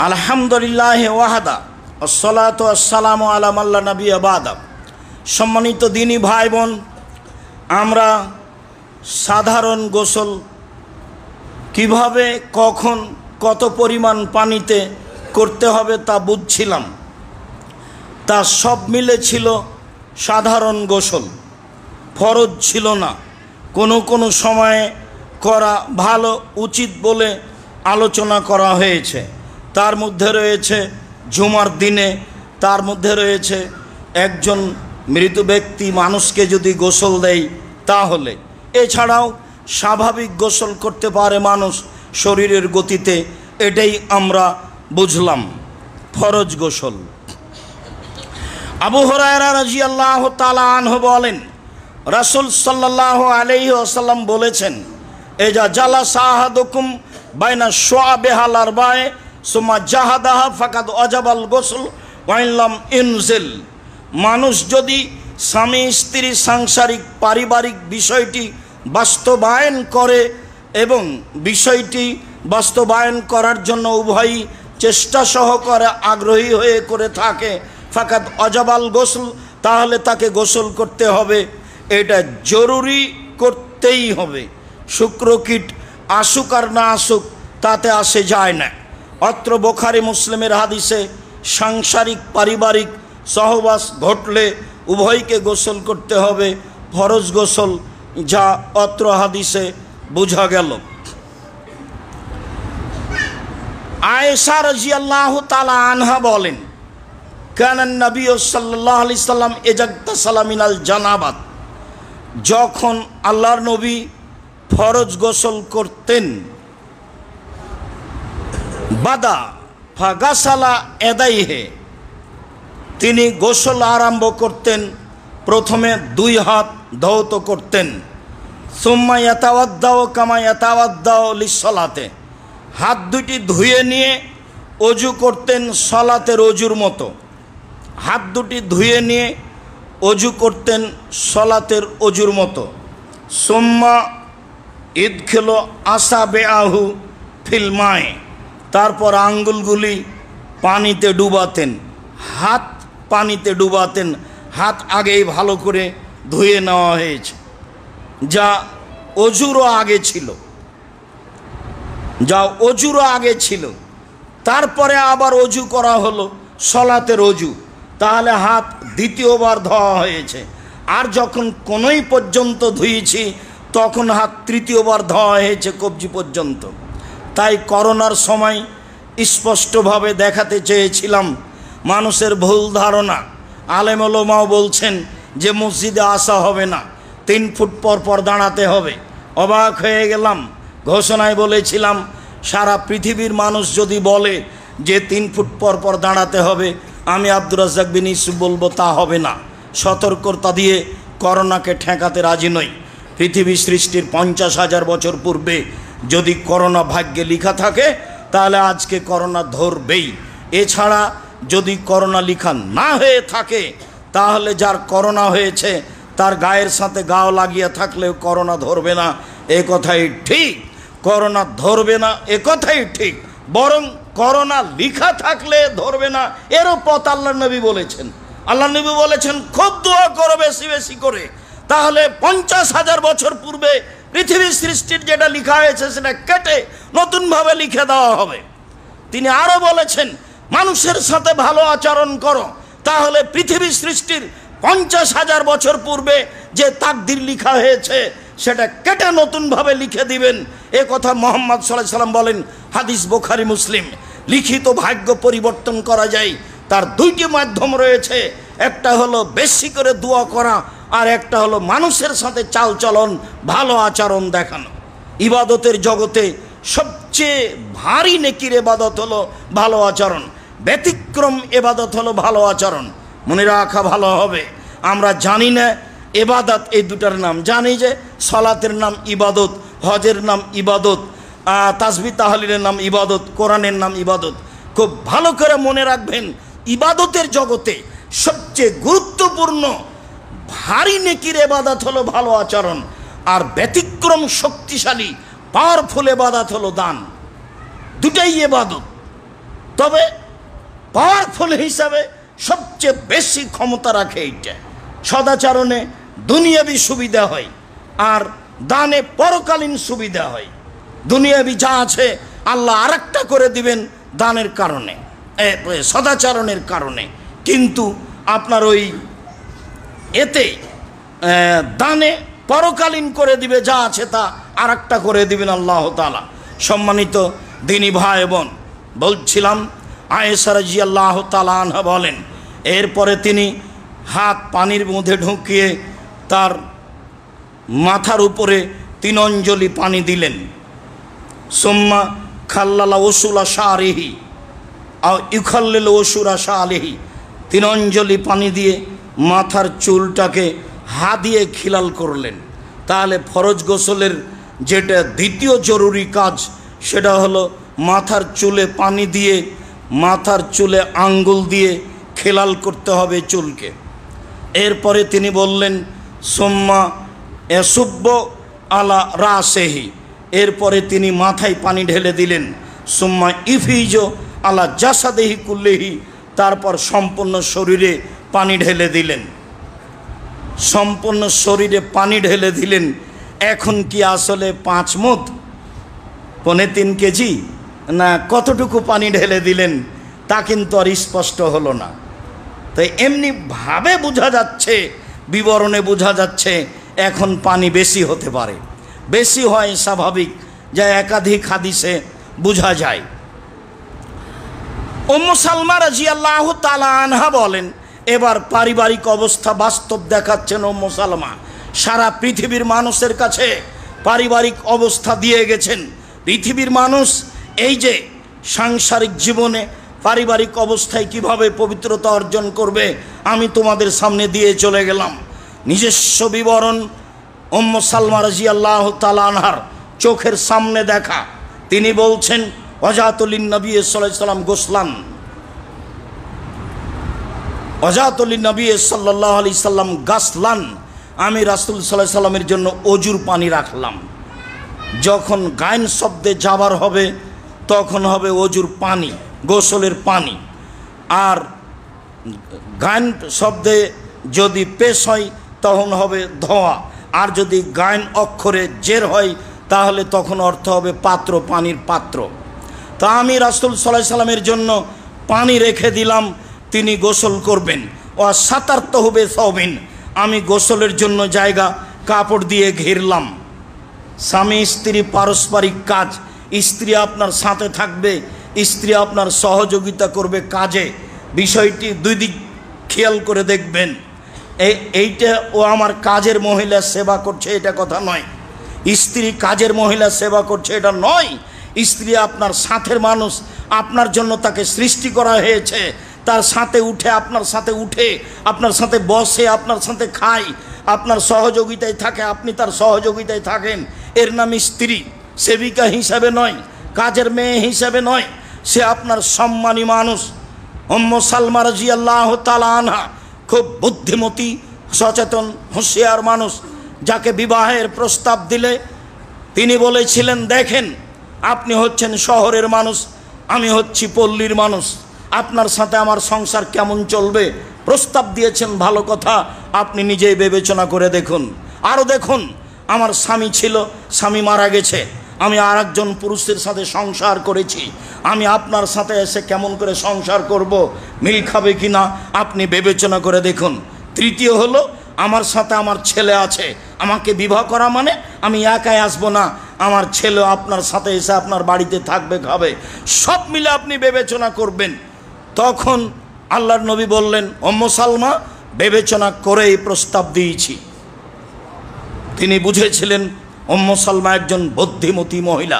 আলহামদুলিল্লাহ ওয়াহদা আসসালাতু আসসালামু আলা মাল্লা নবিয়্যা বাদা। সম্মানিত দিনী ভাই বোন, আমরা সাধারণ গোসল কিভাবে, কখন, কত পরিমাণ পানিতে করতে হবে তা বুঝছিলাম। তা সব মিলে ছিল সাধারণ গোসল, ফরজ ছিল না। কোনো সময়ে করা ভালো, উচিত বলে আলোচনা করা হয়েছে। তার মধ্যে রয়েছে জুমার দিনে, তার মধ্যে রয়েছে একজন মৃত ব্যক্তি মানুষকে যদি গোসল দেয় তাহলে। এছাড়াও স্বাভাবিক গোসল করতে পারে মানুষ শরীরের গতিতে, এটাই আমরা বুঝলাম ফরজ গোসল। আবু হুরায়রা রাদিয়াল্লাহু তাআলা আনহু বলেন, রাসূল সাল্লাল্লাহু আলাইহি ওয়াসাল্লাম বলেছেন, এজা জালাসা আহাদুকুম বাইনা শুআবিহাল আরবায়ে সুম্মা জাহাদাহা ফাকাদ ওয়াজাবাল গোসল ওয়া ইল্লাম ইনজিল। মানুষ যদি স্বামী স্ত্রী সাংসারিক পারিবারিক বিষয়টি বাস্তবায়ন করে এবং বিষয়টি বাস্তবায়ন করার জন্য উভয়ই চেষ্টা সহকারে আগ্রহী হয়ে করে থাকে, ফাকাদ ওয়াজাবাল গোসল, তাহলে তাকে গোসল করতে হবে। এটা জরুরি, করতেই হবে। শুক্রকীট আসুক আর না আসুক তাতে আসে যায় না। অত্র বুখারী মুসলিমের হাদিসে সাংসারিক পারিবারিক সহবাস ঘটলে উভয়কে গোসল করতে হবে, ফরজ গোসল, যা অত্র হাদিসে বোঝা গেল। আয়েশা রাদিয়াল্লাহু তাআলা আনহা বলেন, কানান নবী সাল্লাল্লাহু আলাইহি সাল্লাম ইজাগতাসালা মিনাল জানাবাত, যখন আল্লাহর নবী ফরজ গোসল করতেন, বাদা ফাগাসালা এদাইহে, তিনি গোসল আরম্ভ করতেন, প্রথমে দুই হাত ধৌত করতেন। সুম্মা ইয়াতাওয়াদ্দাউ কামা ইয়াতাওয়াদ্দাউ লিসসালাতে, হাত দুটি ধুয়ে নিয়ে অজু করতেন সালাতের অজুর মতো। হাত দুটি ধুয়ে নিয়ে অজু করতেন সালাতের অজুর মতো। সুম্মা ইদখিলু আসাবিআহু ফিল মায়ে, তারপর আঙ্গুলগুলি পানিতে ডুবাতেন, হাত পানিতে ডুবাতেন। হাত আগেই ভালো করে ধুয়ে নেওয়া হয়েছে, যা অজুরও আগে ছিল, তারপরে আবার অজু করা হলো সলাতের অজু, তাহলে হাত দ্বিতীয়বার ধোয়া হয়েছে। আর যখন কোনোই পর্যন্ত ধুয়েছি তখন হাত তৃতীয়বার ধোয়া হয়েছে কবজি পর্যন্ত। তাই করোনার সময় স্পষ্টভাবে দেখাতে চেয়েছিলাম মানুষের ভুল ধারণা। আলেম ওলামাও বলছেন যে মসজিদে আসা হবে না, 3 ফুট পর পর দাঁড়াতে হবে। অবাক হয়ে গেলাম, ঘোষণায় বলেছিলাম সারা পৃথিবীর মানুষ যদি বলে যে 3 ফুট পর পর দাঁড়াতে হবে, আমি আব্দুর রাজ্জাক বিন ইউসুফ বলবো তা হবে না। সতর্কতা দিয়ে করোনাকে ঠেকাতে রাজি নই। পৃথিবী সৃষ্টির 50,000 বছর পূর্বে যদি করোনা ভাগ্যে লেখা থাকে তাহলে আজকে করোনা ধরবেই। এছাড়া যদি করোনা লেখা না হয়ে থাকে তাহলে যার করোনা হয়েছে তার গায়ের সাথে গাও লাগিয়ে থাকলেও করোনা ধরবে না, এ কথাই ঠিক। করোনা ধরবে না এ কথাই ঠিক, বরং করোনা লেখা থাকলে ধরবে না এরও পথ আল্লাহ নবী বলেছেন। আল্লাহ নবী বলেছেন খুব দোয়া করো বেশি বেশি করে, তাহলে 50,000 বছর পূর্বে পৃথিবী সৃষ্টির যেটা লেখা হয়েছে সেটা কেটে নতুনভাবে লিখে দেওয়া হবে। তিনি আরও বলেছেন মানুষের সাথে ভালো আচরণ করো, তাহলে পৃথিবী সৃষ্টির 50,000 বছর পূর্বে যে তাকদীর লেখা হয়েছে সেটা কেটে নতুনভাবে লিখে দিবেন। এ কথা মুহাম্মদ সাল্লাল্লাহু আলাইহি সাল্লাম বলেন, হাদিস বুখারী মুসলিম। লিখিত ভাগ্য পরিবর্তন করা যায়, তার 2টি মাধ্যম রয়েছে, একটা হলো বেশি করে দোয়া করা, আর একটা হলো মানুষের সাথে চালচলন ভালো আচরণ দেখানো। ইবাদতের জগতে সবচেয়ে ভারী নেকির ইবাদত হলো ভালো আচরণ, ব্যতিক্রম ইবাদত হলো ভালো আচরণ। মনে রাখা ভালো হবে, আমরা জানি না ইবাদত এই দুটার নাম, জানি যে সালাতের নাম ইবাদত, হজের নাম ইবাদত, তাসবিহ তাহলিলের নাম ইবাদত, কোরআনের নাম ইবাদত। খুব ভালো করে মনে রাখবেন, ইবাদতের জগতে সবচেয়ে গুরুত্বপূর্ণ ভারী নেকির ইবাদত হলো ভালো আচরণ, আর ব্যতিক্রম শক্তিশালী পাওয়ারফুল ইবাদত হলো দান। দুটাই ইবাদত, তবে পাওয়ারফুল হিসাবে সবচেয়ে বেশি ক্ষমতা রাখে এইটা। সদাচরণে দুনিয়াবি সুবিধা হয় আর দানে পরকালীন সুবিধা হয়। দুনিয়াবি যা আছে আল্লাহ আরেকটা করে দিবেন দানের কারণে, সদাচরণের কারণে, কিন্তু আপনার ওই এতে দানে পরকালীন করে দিবে, যা আছে তা আরেকটা করে দিবেন আল্লাহ তাআলা। সম্মানিত দিনী ভাই বোন, বলছিলাম আয়েশা রাদিয়াল্লাহু তাআলা আনহা বলেন, এরপরে তিনি হাত পানির মধ্যে ঢুকিয়ে তার মাথার উপরে 3 অঞ্জলি পানি দিলেন। সুম্মা খাল্লালা ওসুলা শারিহি আও ইউখাল্লিল ওসুরা শালিহি, 3 অঞ্জলি পানি দিয়ে মাথার চুলটাকে হাত দিয়ে খিলাল করলেন। তাহলে ফরজ গোসলের যেটা দ্বিতীয় জরুরি কাজ সেটা হলো মাথার চুলে পানি দিয়ে মাথার চুলে আঙ্গুল দিয়ে খেলাল করতে হবে চুলকে। এরপরে তিনি বললেন সুম্মা এসুব্ব আলা রাসেহি, এরপরে তিনি মাথায় পানি ঢেলে দিলেন। সুম্মা ইফিজো আলা জাসাদেহি কুল্লেহি, তারপর সম্পূর্ণ শরীরে পানি ঢেলে দিলেন। সম্পূর্ণ শরীরে পানি ঢেলে দিলেন। এখন কি আসলে 5 মুদ, 3.25 কেজি, না কতটুকু পানি ঢেলে দিলেন তা কিন্তু আর স্পষ্ট হলো না। তাই এমনি ভাবে বোঝা যাচ্ছে, বিবরণে বোঝা যাচ্ছে এখন পানি বেশি হতে পারে, বেশি হয় স্বাভাবিক, যা একাধিক হাদিসে বোঝা যায়। উম্মু সালমা রাদিয়াল্লাহু তাআলা আনহা বলেন, এবার পারিবারিক অবস্থা বাস্তব দেখাচ্ছেন উম্মু সালমা। সারা পৃথিবীর মানুষের কাছে পারিবারিক অবস্থা দিয়ে গেছেন। পৃথিবীর মানুষ এই যে সাংসারিক জীবনে পারিবারিক অবস্থায় কিভাবে পবিত্রতা অর্জন করবে আমি তোমাদের সামনে দিয়ে চলে গেলাম। নিজস্ব বিবরণ উম্মু সালমা রাদিয়াল্লাহু তাআলা আনহার চোখের সামনে দেখা। তিনি বলছেন, ওয়াজাতুলিন নবী সাল্লাল্লাহু আলাইহি সাল্লাম গোসলান, ওয়াজাতুলিন নবী সাল্লাল্লাহু আলাইহি সাল্লাম গাসলান, আমি রাসূল সাল্লাল্লাহু আলাইহি সাল্লামের জন্য অজুর পানি রাখলাম। যখন গায়ন শব্দে যাবার হবে তখন হবে অজুর পানি, গোসলের পানি। আর গায়ন শব্দে যদি পেশ হয় তখন হবে ধোয়া, আর যদি গায়ন অক্ষরে জের হয় তাহলে তখন অর্থ হবে পাত্র, পানির পাত্র। তা আমি রাসূল সাল্লাল্লাহু আলাইহি সাল্লামের জন্য পানি রেখে দিলাম, তিনি গোসল করবেন। ও সাতারতহু বিসাওবিন, আমি গোসলের জন্য জায়গা কাপড় দিয়ে ঘিরলাম। স্বামী স্ত্রী পারস্পরিক কাজ, স্ত্রী আপনার সাথে থাকবে, স্ত্রী আপনার সহযোগিতা করবে কাজে। বিষয়টি 2 দিক খেয়াল করে দেখবেন। এইটা ও আমার কাজের মহিলা সেবা করছে এটা কথা নয়, স্ত্রী কাজের মহিলা সেবা করছে এটা নয়। স্ত্রী আপনার সাথের মানুষ, আপনার জন্য তাকে সৃষ্টি করা হয়েছে, তার সাথে উঠে আপনার সাথে উঠে, আপনার সাথে বসে, আপনার সাথে খায়, আপনার সহযোগিতায় থাকে, আপনি তার সহযোগিতায় থাকেন। এর নাম স্ত্রী, সেবিকা হিসাবে নয়, কাজের মেয়ে হিসাবে নয়, সে আপনার সম্মানী মানুষ। উম্মু সালমা রাদিয়াল্লাহু তাআলা আনহা খুব বুদ্ধিমতী, সচেতন, হুঁশিয়ার মানুষ, যাকে বিবাহের প্রস্তাব দিলে তিনি বলেছিলেন, দেখেন আপনি হচ্ছেন শহরের মানুষ, আমি হচ্ছি পল্লীর মানুষ, আপনার সাথে আমার সংসার কেমন চলবে? প্রস্তাব দিয়েছেন, ভালো কথা, আপনি নিজেই বিবেচনা করে দেখুন। আরও দেখুন, আমার স্বামী ছিল, স্বামী মারা গেছে, আমি আর একজন পুরুষের সাথে সংসার করেছি, আমি আপনার সাথে এসে কেমন করে সংসার করব, মিল খাবে কি না আপনি বিবেচনা করে দেখুন। তৃতীয় হলো, আমার সাথে আমার ছেলে আছে, আমাকে বিবাহ করা মানে আমি একাই আসবো না, আমার ছেলে আপনার সাথে এসে আপনার বাড়িতে থাকবে, খাবে, সব মিলে আপনি বিবেচনা করবেন। তখন আল্লাহর নবী বললেন, উম্মু সালমা বিবেচনা করেই প্রস্তাব দিয়েছি। তিনি বুঝেছিলেন উম্মু সালমা একজন বুদ্ধিমতী মহিলা।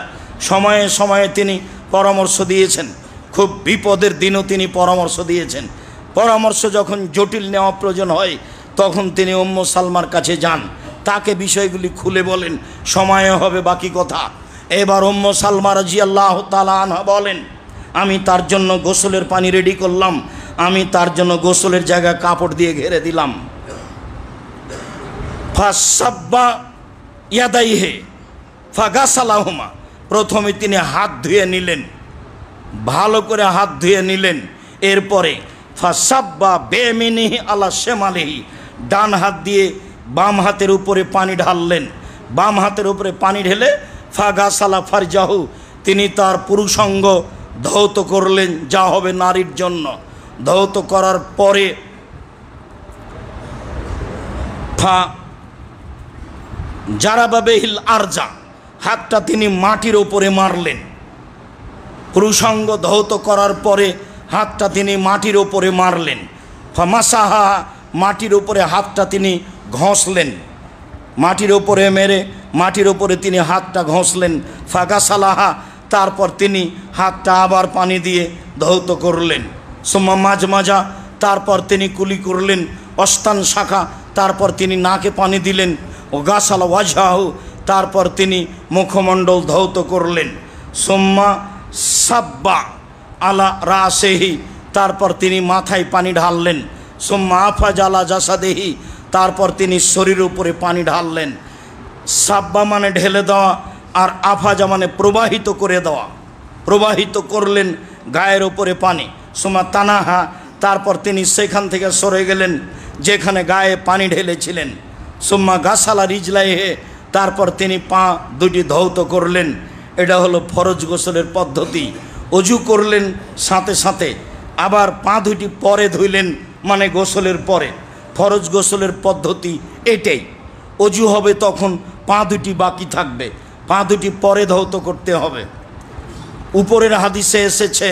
সময়ে সময়ে তিনি পরামর্শ দিয়েছেন, খুব বিপদের দিনও তিনি পরামর্শ দিয়েছেন। পরামর্শ যখন জটিল নেওয়া প্রয়োজন হয় তখন তিনি উম্মু সালমার কাছে যান, তাকে বিষয়গুলি খুলে বলেন, সময়ে হবে বাকি কথা। এবার উম্মু সালমা রাদিয়াল্লাহু তাআলা আনহা বলেন, আমি তার জন্য গোসলের পানি রেডি করলাম, আমি তার জন্য গোসলের জায়গায় কাপড় দিয়ে ঘিরে দিলাম। ফাসাব্বা ইয়াদাইহে ফাগাসালাহুমা, প্রথমে তিনি হাত ধুয়ে নিলেন, ভালো করে হাত ধুয়ে নিলেন। এরপরে ফাসাব্বা বেমিনিহি আলা শেমালিহি, ডান হাত দিয়ে বাম হাতের উপরে পানি ঢাললেন। বাম হাতের উপরে পানি ঢেলে ফাগাসালা ফারজাহু, তিনি তার পুরুষাঙ্গ ধৌত করলেন, যা হবে নারীর জন্য। ধৌত করার পরে জারাবাবেহিল আরজা, হাতটা তিনি মাটির ওপরে মারলেন। পুরুষাঙ্গ ধৌত করার পরে হাতটা তিনি মাটির ওপরে মারলেন। ফামাসাহা, মাটির উপরে হাতটা তিনি ঘষলেন, মাটির ওপরে মেরে মাটির ওপরে তিনি হাতটা ঘষলেন। ফাগাসালাহা, তারপর তিনি হাতটা আবার পানি দিয়ে ধৌত করলেন। সুম্মা মাজমাজা, তারপর তিনি কুলি করলেন। অস্তান শাখা, তারপর তিনি নাকে পানি দিলেন। ও গাসালা ওয়াজহাহু, তারপর তিনি মুখমণ্ডল ধৌত করলেন। সুম্মা সাব্বা আলা রাসেহি, তারপর তিনি মাথায় পানি ঢাললেন। সুম্মা আফাজ আলা জাসাদেহি, তারপর তিনি শরীর উপরে পানি ঢাললেন। সাব্বা মানে ঢেলে দেওয়া, আর আফাজা মানে প্রবাহিত করে দেওয়া। প্রবাহিত করলেন গায়ের ওপরে পানি। সুম্মা তানাহা, তারপর তিনি সেখান থেকে সরে গেলেন যেখানে গায়ে পানি ঢেলেছিলেন। সুম্মা গাসালা রিজলাইহে, তারপর তিনি পা দুটি ধৌত করলেন। এটা হলো ফরজ গোসলের পদ্ধতি। অজু করলেন সাথে সাথে, আবার পা দুটি পরে ধুইলেন, মানে গোসলের পরে। ফরজ গোসলের পদ্ধতি এটাই। অজু হবে তখন পা দুটি বাকি থাকবে, পা দুটি পরে ধৌত করতে হবে। উপরের হাদিসে এসেছে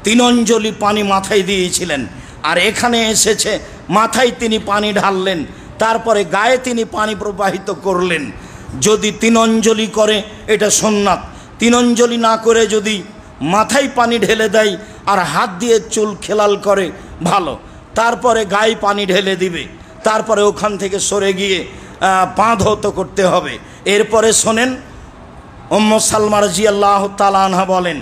3 অঞ্জলি পানি মাথায় দিয়েছিলেন, আর এখানে এসেছে মাথায় তিনি পানি ঢাললেন, তারপরে গায়ে তিনি পানি প্রবাহিত করলেন। যদি 3 অঞ্জলি করে এটা সুন্নাত, 3 অঞ্জলি না করে যদি মাথায় পানি ঢেলে দেয় আর হাত দিয়ে চুল খেলাল করে ভালো, তারপরে গায়ে পানি ঢেলে দিবে, তারপরে ওখান থেকে সরে গিয়ে পা ধৌত করতে হবে। এরপরে শোনেন, উম্মু সালমা রাদিয়াল্লাহু তাআলা আনহা বলেন,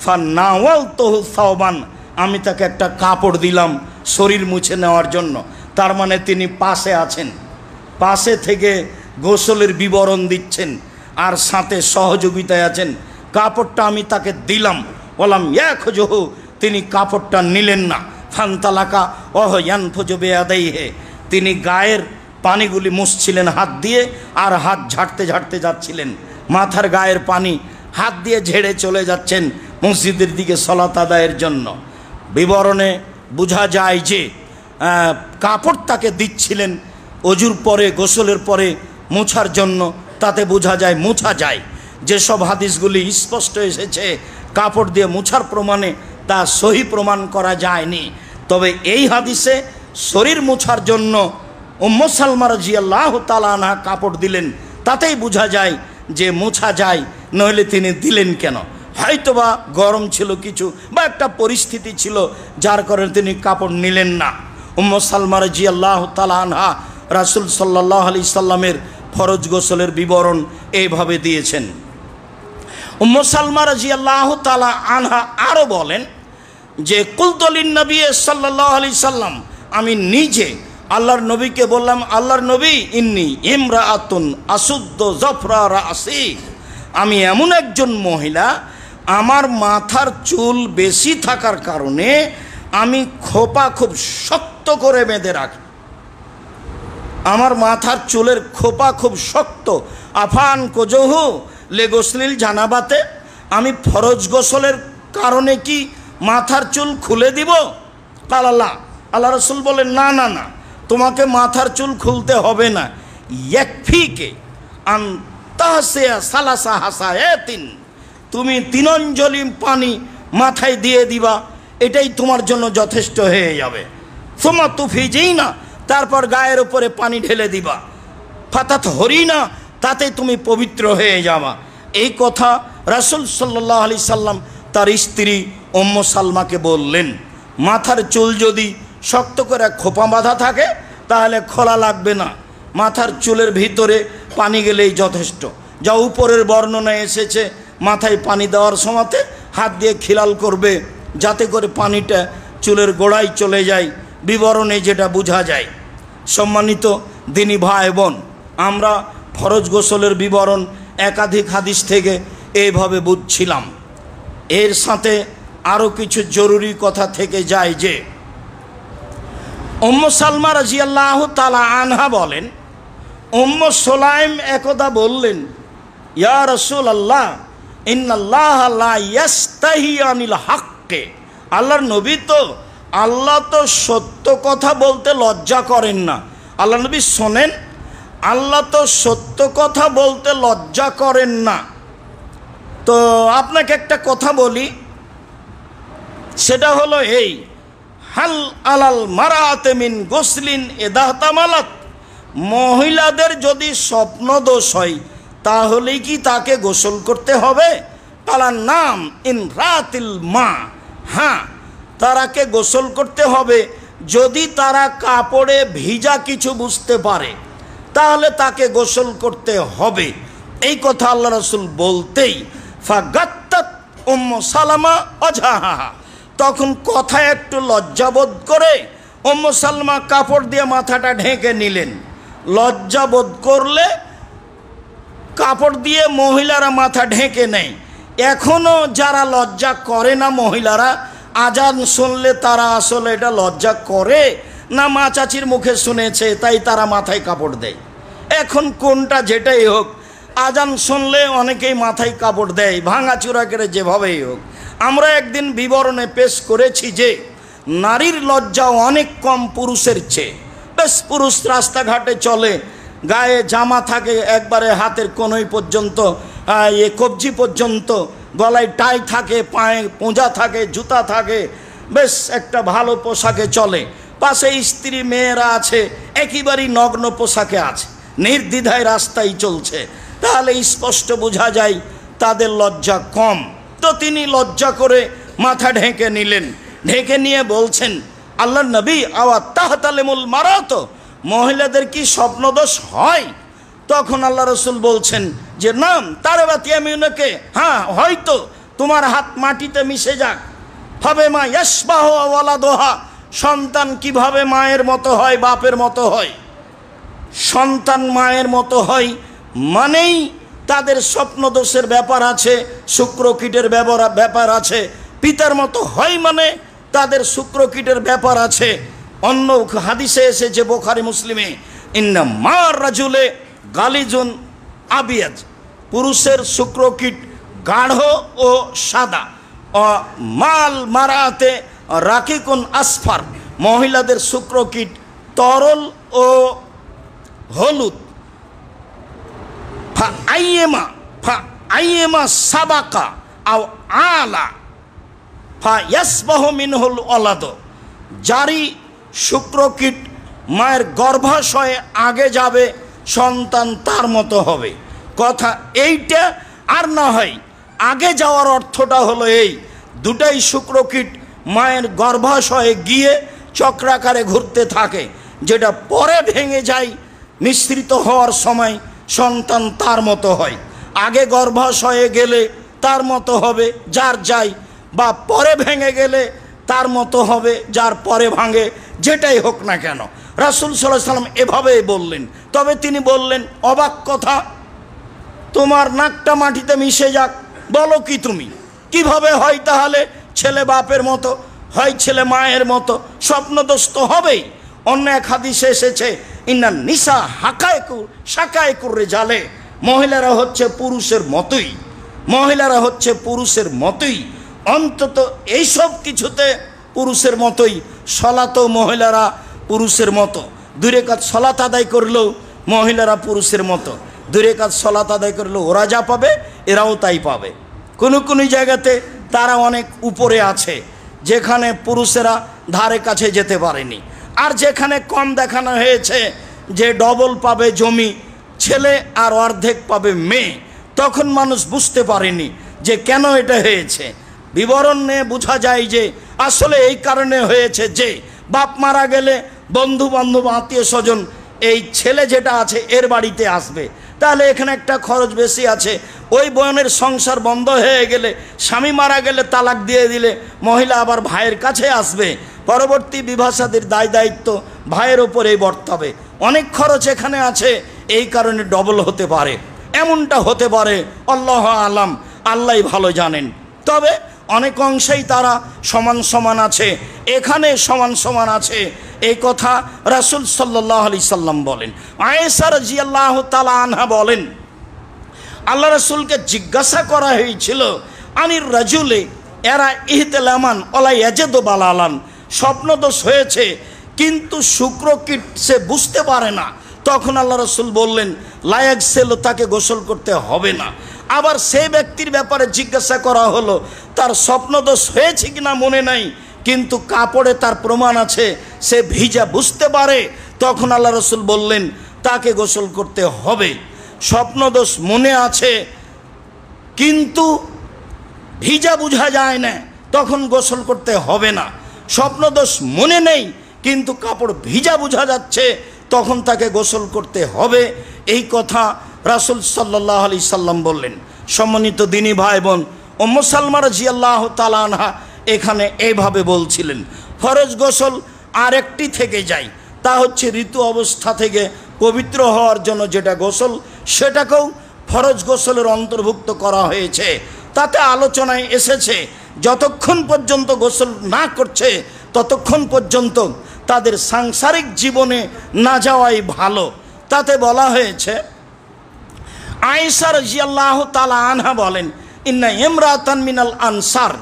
ফানাওয়ালতুহু সাওবান, আমি তাকে একটা কাপড় দিলাম শরীর মুছে নেওয়ার জন্য। তার মানে তিনি পাশে আছেন, পাশে থেকে গোসলের বিবরণ দিচ্ছেন আর সাথে সহযোগিতায় আছেন। কাপড়টা আমি তাকে দিলাম, বললাম ইয়াখুজুহু, তিনি কাপড়টা নিলেন না। ফান্তালাকা ওহ ইয়ানফুজু বিয়াদাইহি, তিনি গায়ের পানিগুলি মুছছিলেন হাত দিয়ে, আর হাত ঝাড়তে ঝাড়তে যাচ্ছিলেন। মাথার গায়ের পানি হাত দিয়ে ঝেড়ে চলে যাচ্ছেন মসজিদের দিকে সালাত আদায়ের জন্য। বিবরণে বোঝা যায় যে কাপড় তাকে দিচ্ছিলেন অজুর পরে, গোসলের পরে মোছার জন্য। তাতে বোঝা যায়, মোছা যায়। যেসব হাদিসগুলি স্পষ্ট এসেছে কাপড় দিয়ে মোছার প্রমাণে, তা সহি প্রমাণ করা যায়নি। তবে এই হাদিসে শরীর মোছার জন্য উম্মু সালমা রাদিয়াল্লাহু তাআলা আনহা কাপড় দিলেন, তাতেই বোঝা যায় যে মোছা যায়, নইলে তিনি দিলেন কেন? হয়তোবা গরম ছিল কিছু, বা একটা পরিস্থিতি ছিল যার কারণে তিনি কাপড় নিলেন না। উম্মু সালমা রাদিয়াল্লাহু তাআলা আনহা রাসূল সাল্লাল্লাহু আলাইহি সাল্লামের ফরজ গোসলের বিবরণ এইভাবে দিয়েছেন। উম্মু সালমা রাদিয়াল্লাহু তাআলা আনহা আরও বলেন যে, কুলতু লিন নবী সাল্লাল্লাহু আলাইহি সাল্লাম, আমি নিজে আল্লাহর নবীকে বললাম, আল্লাহর নবী, ইন্নী ইমরাআতুন আসুদ্দ জাফরা রাসি, আমি এমন একজন মহিলা, আমার মাথার চুল বেশি থাকার কারণে আমি খোপা খুব শক্ত করে বেঁধে রাখি। আমার মাথার চুলের খোপা খুব শক্ত। আফান কোজহু লে গোসলিল জানাবাতে, আমি ফরজ গোসলের কারণে কি মাথার চুল খুলে দিব? কালাল্লাহ, আল্লাহ রসুল বলেন, না না না, তোমাকে মাথার চুল খুলতে হবে না। ইয়াকফিকে আন তাহসিয়া সালাসা হাসায়াতিন, তুমি 3 অঞ্জলি পানি মাথায় দিয়ে দিবা, এটাই তোমার জন্য যথেষ্ট হয়ে যাবে। সুম্মা তুফিজিনা, তারপর গায়ের উপরে পানি ঢেলে দিবা। ফাতাত হরিনা, তাতে তুমি পবিত্র হয়ে যাবা। এই কথা রাসূল সাল্লাল্লাহু আলাইহি সাল্লাম তার স্ত্রী উম্মু সালমাকে বললেন। মাথার চুল যদি শক্ত করে খোপা বাঁধা থাকে তাহলে খোলা লাগবে না, মাথার চুলের ভিতরে পানি গেলেই যথেষ্ট। যা উপরের বর্ণনা এসেছে, মাথায় পানি দেওয়ার সময়তে হাত দিয়ে খিলাল করবে যাতে করে পানিটা চুলের গোড়ায় চলে যায়, বিবরণে যেটা বোঝা যায়। সম্মানিত দিনী ভাই বোন, আমরা ফরজ গোসলের বিবরণ একাধিক হাদিস থেকে এইভাবে বুঝছিলাম। এর সাথে আরও কিছু জরুরি কথা থেকে যায় যে উম্মু সালমা রাদিয়াল্লাহু তাআলা আনহা বলেন, উম্মু সুলাইম একদা বললেন, ইয়া রাসূলুল্লাহ ইন্নাল্লাহা লা ইয়াস্তাহি আনিল হাক্কে, আল্লাহর নবী তো, আল্লাহ তো সত্য কথা বলতে লজ্জা করেন না। আল্লাহ নবী শোনেন, আল্লাহ তো সত্য কথা বলতে লজ্জা করেন না। তো আপনাকে একটা কথা বলি, সেটা হলো এই, হাল আলাল মারাতে মিন গোসলিন এদাহতামালাত, মহিলাদের যদি স্বপ্ন দোষ হয় তাহলেই কি তাকে গোসল করতে হবে? তালার নাম ইন রাতিল মা, হ্যাঁ তারাকে গোসল করতে হবে। যদি তারা কাপড়ে ভিজা কিছু বুঝতে পারে তাহলে তাকে গোসল করতে হবে। এই কথা আল্লাহ রাসূল বলতেই ফাগাত্তাত উম্মু সালামা ওয়াজহাহা, তখন কথায় একটু লজ্জাবোধ করে উম্মু সালমা কাপড় দিয়ে মাথাটা ঢেকে নিলেন। লজ্জাবোধ করলে কাপড় দিয়ে মহিলারা মাথা ঢেকে নেয়। এখনও যারা লজ্জা করে না মহিলারা, আজান শুনলে তারা আসলে এটা লজ্জা করে না মা চাচির মুখে শুনেছে তাই তারা মাথায় কাপড় দেয়। এখন কোনটা যেটাই হোক, আজান শুনলে অনেকেই মাথায় কাপড় দেয়, ভাঙাচুরা করে যেভাবেই হোক। আমরা একদিন বিবরণে পেশ করেছি যে নারীর লজ্জা অনেক কম পুরুষের চেয়ে। বেশ, পুরুষ রাস্তাঘাটে চলে, গায়ে জামা থাকে একবারে হাতের কোনোই পর্যন্ত, কবজি পর্যন্ত, গলায় টাই থাকে, পায়ে মোজা থাকে, জুতা থাকে, বেশ একটা ভালো পোশাকে চলে। পাশে স্ত্রী মেয়েরা আছে একেবারেই নগ্ন পোশাকে আছে, নির্দ্বিধায় রাস্তায় চলছে, তাহলে স্পষ্ট বোঝা যায় তাদের লজ্জা কম। তো তিনি লজ্জা করে মাথা ঢেকে নিলেন, ঢেকে নিয়ে বলছেন, আল্লাহর নবী আওয়া তাহতালেমুল মারাত, মহিলাদের কি স্বপ্নদোষ হয়? তখন আল্লাহ রসুল বলছেন যে নাম তারে বাতিয়ামিউনকে, হ্যাঁ হয়তো তোমার হাত মাটিতে মিশে যাক। হবে মা ইয়াসবাহ ওয়ালাদোহা, সন্তান কিভাবে মায়ের মতো হয়, বাপের মতো হয়। সন্তান মায়ের মতো হয় মানেই তাদের স্বপ্নদোষের ব্যাপার আছে, শুক্রকীটের ব্যাপার আছে। পিতার মতো হয় মানে তাদের শুক্রকীটের ব্যাপার আছে। অন্য হাদিসে এসেছে বুখারী মুসলিমে, ইন্না মার রাজুলে গালিজুন আবিয়াজ, পুরুষের শুক্রকীট গাঢ় ও সাদা, মাল মারাতে রাকিকুন আসফার, মহিলাদের শুক্রকীট তরল ও হলুদ। ফা আইয়েমা সাবাকা আও আলা ফা ইয়াসবাহু মিনহুল ওলাদ, জারি শুক্রকীট মায়ের গর্ভাশয়ে আগে যাবে, সন্তান তার মতো হবে। কথা এইটা, আর না হয় আগে যাওয়ার অর্থটা হলো এই, দুটাই শুক্রকীট মায়ের গর্ভাশয়ে গিয়ে চক্রাকারে ঘুরতে থাকে, যেটা পরে ভেঙে যায় মিশ্রিত হওয়ার সময়, সন্তান তার মতো হয়। আগে গর্ভাশয়ে গেলে তার মতো হবে যার যায়, বা পরে ভেঙে গেলে তার মতো হবে যার পরে ভাঙে, যেটাই হোক না কেন। রাসূল সাল্লাল্লাহু আলাইহি সাল্লাম এভাবেই বললেন। তবে তিনি বললেন, অবাক কথা, তোমার নাকটা মাটিতে মিশে যাক, বলো কি তুমি, কিভাবে হয় তাহলে? ছেলে বাপের মতো হয়, ছেলে মায়ের মতো, স্বপ্নদোষ তো হবেই। অন্য এক হাদিসে এসেছে, ইন্না নিসা শাকায়কুর রিজালে, মহিলারা হচ্ছে পুরুষের মতোই, মহিলারা হচ্ছে পুরুষের মতোই। অন্তত এইসব কিছুতে পুরুষের মতোই। সলাতেও মহিলারা পুরুষের মতো, দুই রাকাত সলাত আদায় করলেও মহিলারা পুরুষের মতো, দুই রাকাত সলাত আদায় করলেও ওরা যা পাবে এরাও তাই পাবে। কোনো কোনো জায়গাতে তারা অনেক উপরে আছে, যেখানে পুরুষেরা ধারে কাছে যেতে পারেনি। আর যেখানে কম দেখানো হয়েছে যে ডবল পাবে জমি ছেলে আর অর্ধেক পাবে মেয়ে, তখন মানুষ বুঝতে পারেনি যে কেন এটা হয়েছে। বিবরণ নিয়ে বোঝা যায় যে আসলে এই কারণে হয়েছে যে বাপ মারা গেলে বন্ধু বান্ধব আত্মীয় স্বজন এই ছেলে যেটা আছে এর বাড়িতে আসবে, তাহলে এখানে একটা খরচ বেশি আছে। ওই বোনের সংসার বন্ধ হয়ে গেলে, স্বামী মারা গেলে তালাক দিয়ে দিলে মহিলা আবার ভাইয়ের কাছে আসবে, পরবর্তী বিবাহ-শাদীর দায় দায়িত্ব ভাইয়ের ওপরেই বর্তাবে। অনেক খরচ এখানে আছে, এই কারণে ডবল হতে পারে, এমনটা হতে পারে, আল্লাহ আলাম, আল্লাহই ভালো জানেন। তবে অনেক অংশেই তারা সমান সমান আছে, এখানে সমান সমান আছে, এই কথা রাসূল সাল্লাল্লাহু আলাইহি সাল্লাম বলেন। আয়েশা রাদিয়াল্লাহু তাআলা আনহা বলেন, আল্লাহ রাসূলকে জিজ্ঞাসা করা হয়েছিল, আনির রাজুলে এরা ইহতিলামান ওলা ইয়াজিদু বালালান, স্বপ্নদোষ হয়েছে কিন্তু শুক্রকীট সে বুঝতে পারে না। তখন আল্লাহ রাসূল বললেন, লায়াগসিল, তাকে গোসল করতে হবে না। আবার সেই ব্যক্তির ব্যাপারে জিজ্ঞাসা করা হলো, তার স্বপ্নদোষ হয়েছে কিনা মনে নাই, কিন্তু কাপড়ে তার প্রমাণ আছে, সে ভিজা বুঝতে পারে। তখন আল্লাহ রাসূল বললেন, তাকে গোসল করতে হবে। স্বপ্নদোষ মনে আছে কিন্তু ভিজা বোঝা যায় না, তখন গোসল করতে হবে না। স্বপ্নদোষ মনে নেই কিন্তু কাপড় ভিজা বোঝা যাচ্ছে, তখন তাকে গোসল করতে হবে। এই কথা রাসূল সাল্লাল্লাহু আলাইহি সাল্লাম বললেন। সম্মানিত দিনী ভাই বোন, উম্মু সালমা রাদিয়াল্লাহু তাআলা আনহা এখানে এইভাবে বলছিলেন। ফরজ গোসল আরেকটি থেকে যায়, তা হচ্ছে ঋতু অবস্থা থেকে পবিত্র হওয়ার জন্য যেটা গোসল, সেটাকেও ফরজ গোসলের অন্তর্ভুক্ত করা হয়েছে। তাতে আলোচনায় এসেছে, যতক্ষণ পর্যন্ত গোসল না করছে ততক্ষণ পর্যন্ত তাদের সাংসারিক জীবনে না যাওয়াই ভালো। তাতে বলা হয়েছে, আয়েশা রাদিয়াল্লাহু তাআলা আনহা বলেন, ইন্না ইমরাতান মিনাল আনসার,